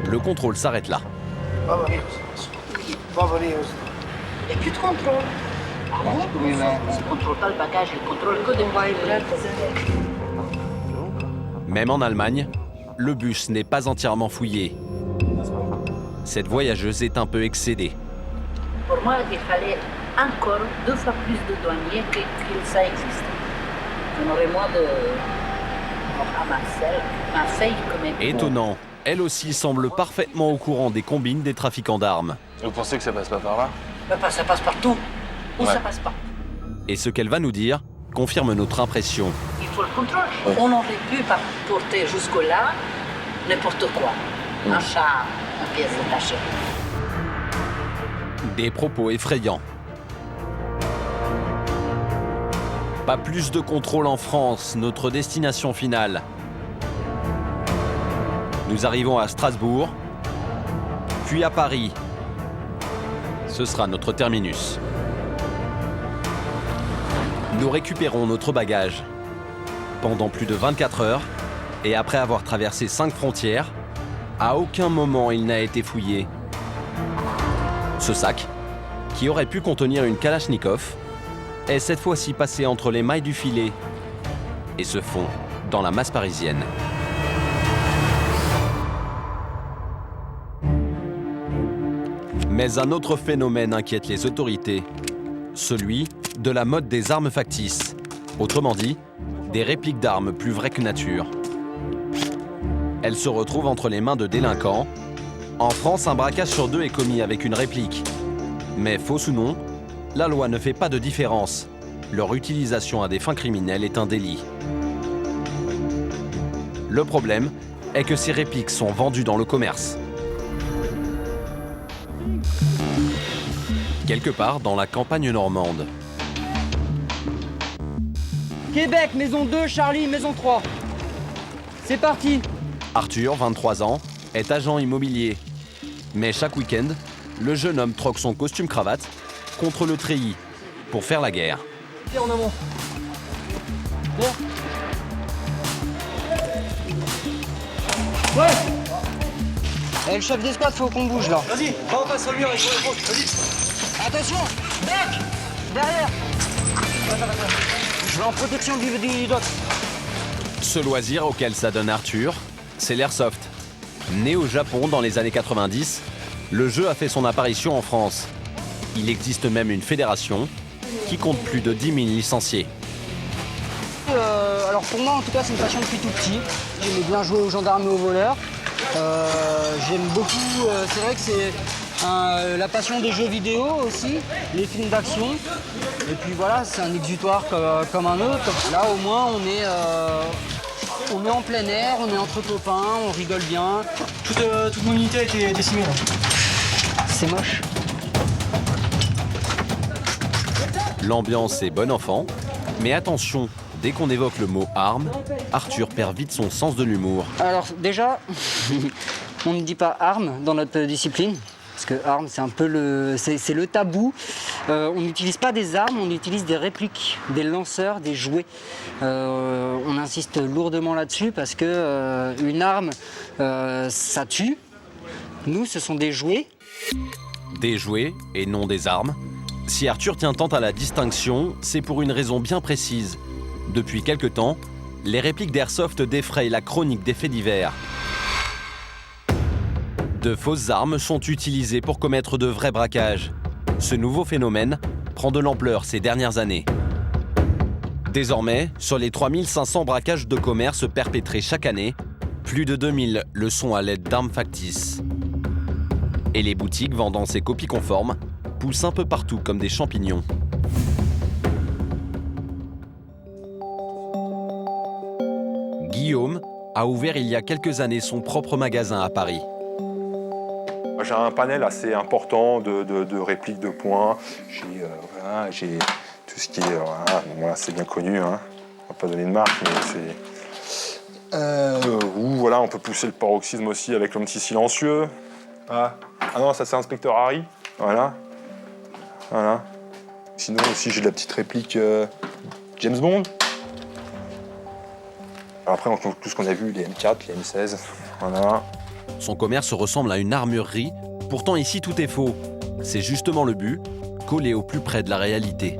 le contrôle s'arrête là. Il n'y a plus de contrôle. Ah bon? Ils ne contrôlent pas le bagage, ils contrôlent que des voyageurs. Même en Allemagne, le bus n'est pas entièrement fouillé. Cette voyageuse est un peu excédée. Pour moi, il fallait encore 2 fois plus de douaniers que ça existe. On aurait moins de... à Marseille quand même. Étonnant, elle aussi semble parfaitement au courant des combines des trafiquants d'armes. Vous pensez que ça passe pas par là? Ça passe partout. Où ça passe pas. Et ce qu'elle va nous dire confirme notre impression. Il faut le contrôle. On aurait pu porter jusque-là n'importe quoi. Un chat, une pièce détachée. Des propos effrayants. Pas plus de contrôle en France, notre destination finale. Nous arrivons à Strasbourg, puis à Paris. Ce sera notre terminus. Nous récupérons notre bagage. Pendant plus de 24 heures, et après avoir traversé 5 frontières, à aucun moment il n'a été fouillé. Ce sac, qui aurait pu contenir une Kalachnikov, est cette fois-ci passé entre les mailles du filet et se fond dans la masse parisienne. Mais un autre phénomène inquiète les autorités, celui de la mode des armes factices, autrement dit, des répliques d'armes plus vraies que nature. Elles se retrouvent entre les mains de délinquants. En France, un braquage sur 2 est commis avec une réplique. Mais fausse ou non, la loi ne fait pas de différence. Leur utilisation à des fins criminelles est un délit. Le problème est que ces répliques sont vendues dans le commerce. Quelque part dans la campagne normande. Québec, maison 2, Charlie, maison 3. C'est parti. Arthur, 23 ans, est agent immobilier. Mais chaque week-end, le jeune homme troque son costume-cravate contre le treillis pour faire la guerre. Viens en amont. Ouais. Eh, le chef d'escouade, faut qu'on bouge là. Vas-y, va en face au mur et je réponds. Vas-y. Attention, doc. Derrière. Je vais en protection du doc. Ce loisir auquel s'adonne Arthur, c'est l'airsoft. Né au Japon dans les années 90, le jeu a fait son apparition en France. Il existe même une fédération qui compte plus de 10 000 licenciés. Alors pour moi en tout cas c'est une passion depuis tout petit. J'aimais bien jouer aux gendarmes et aux voleurs. J'aime beaucoup, c'est vrai que c'est la passion des jeux vidéo aussi, les films d'action. Et puis voilà, c'est un exutoire comme un autre. Là au moins on est en plein air, on est entre copains, on rigole bien. Toute mon unité a été décimée là. C'est moche. L'ambiance est bon enfant, mais attention, dès qu'on évoque le mot arme, Arthur perd vite son sens de l'humour. Alors déjà, on ne dit pas arme dans notre discipline, parce que arme c'est un peu c'est le tabou. On n'utilise pas des armes, on utilise des répliques, des lanceurs, des jouets. On insiste lourdement là-dessus parce que une arme, ça tue. Nous, ce sont des jouets. Des jouets et non des armes. Si Arthur tient tant à la distinction, c'est pour une raison bien précise. Depuis quelque temps, les répliques d'airsoft défrayent la chronique des faits divers. De fausses armes sont utilisées pour commettre de vrais braquages. Ce nouveau phénomène prend de l'ampleur ces dernières années. Désormais, sur les 3500 braquages de commerce perpétrés chaque année, plus de 2000 le sont à l'aide d'armes factices. Et les boutiques vendant ces copies conformes poussent un peu partout comme des champignons. Guillaume a ouvert il y a quelques années son propre magasin à Paris. J'ai un panel assez important de répliques de points. J'ai tout ce qui est... Voilà, c'est bien connu, hein. On va pas donner de marque, mais c'est... voilà, on peut pousser le paroxysme aussi avec l'anti-silencieux. Ah non, ça c'est Inspecteur Harry. Voilà. Sinon aussi j'ai de la petite réplique James Bond. Après on trouve tout ce qu'on a vu, les M4, les M16. Voilà. Son commerce ressemble à une armurerie, pourtant ici tout est faux. C'est justement le but, coller au plus près de la réalité.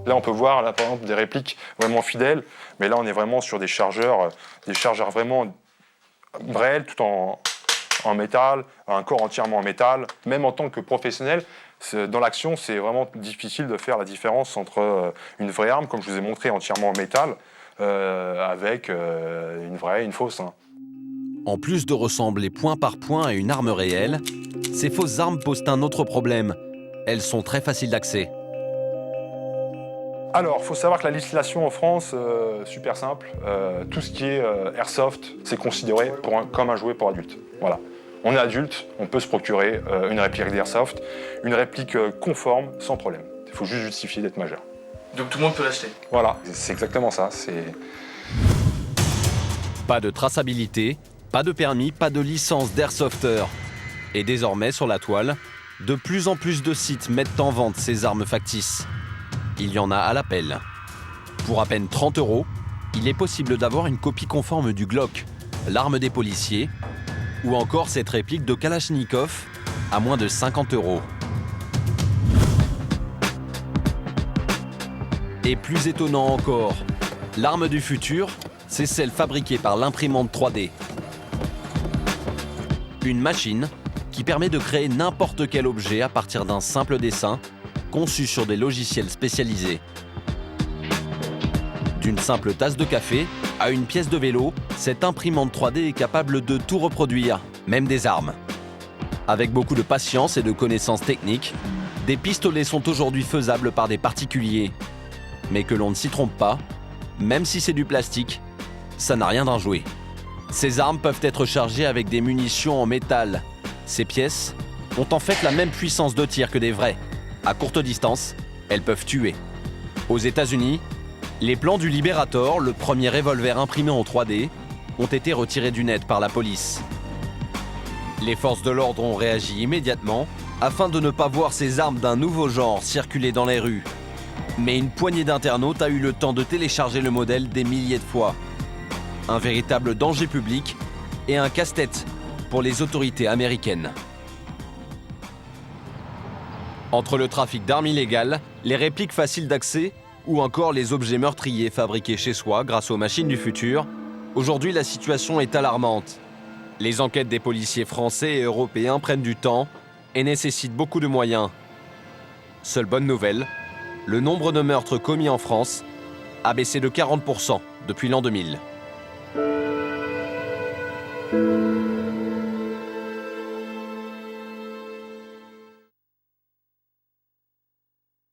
Là on peut voir là, par exemple des répliques vraiment fidèles, mais là on est vraiment sur des chargeurs vraiment brels tout en métal, un corps entièrement en métal. Même en tant que professionnel, dans l'action, c'est vraiment difficile de faire la différence entre une vraie arme, comme je vous ai montré, entièrement en métal, avec une vraie et une fausse. Hein. En plus de ressembler point par point à une arme réelle, ces fausses armes posent un autre problème. Elles sont très faciles d'accès. Alors, il faut savoir que la législation en France, super simple, tout ce qui est airsoft, c'est considéré comme un jouet pour adultes. Voilà. On est adulte, on peut se procurer une réplique d'airsoft, une réplique conforme, sans problème. Il faut juste justifier d'être majeur. Donc tout le monde peut l'acheter. Voilà, c'est exactement ça. Pas de traçabilité, pas de permis, pas de licence d'airsofter. Et désormais, sur la toile, de plus en plus de sites mettent en vente ces armes factices. Il y en a à l'appel. Pour à peine 30 €, il est possible d'avoir une copie conforme du Glock, l'arme des policiers, ou encore cette réplique de Kalachnikov à moins de 50 €. Et plus étonnant encore, l'arme du futur, c'est celle fabriquée par l'imprimante 3D. Une machine qui permet de créer n'importe quel objet à partir d'un simple dessin conçu sur des logiciels spécialisés. D'une simple tasse de café à une pièce de vélo, cette imprimante 3D est capable de tout reproduire, même des armes. Avec beaucoup de patience et de connaissances techniques, des pistolets sont aujourd'hui faisables par des particuliers. Mais que l'on ne s'y trompe pas, même si c'est du plastique, ça n'a rien d'un jouet. Ces armes peuvent être chargées avec des munitions en métal. Ces pièces ont en fait la même puissance de tir que des vraies. À courte distance, elles peuvent tuer. Aux États-Unis, les plans du Liberator, le premier revolver imprimé en 3D, ont été retirés du net par la police. Les forces de l'ordre ont réagi immédiatement afin de ne pas voir ces armes d'un nouveau genre circuler dans les rues. Mais une poignée d'internautes a eu le temps de télécharger le modèle des milliers de fois. Un véritable danger public et un casse-tête pour les autorités américaines. Entre le trafic d'armes illégales, les répliques faciles d'accès ou encore les objets meurtriers fabriqués chez soi grâce aux machines du futur, aujourd'hui la situation est alarmante. Les enquêtes des policiers français et européens prennent du temps et nécessitent beaucoup de moyens. Seule bonne nouvelle, le nombre de meurtres commis en France a baissé de 40% depuis l'an 2000.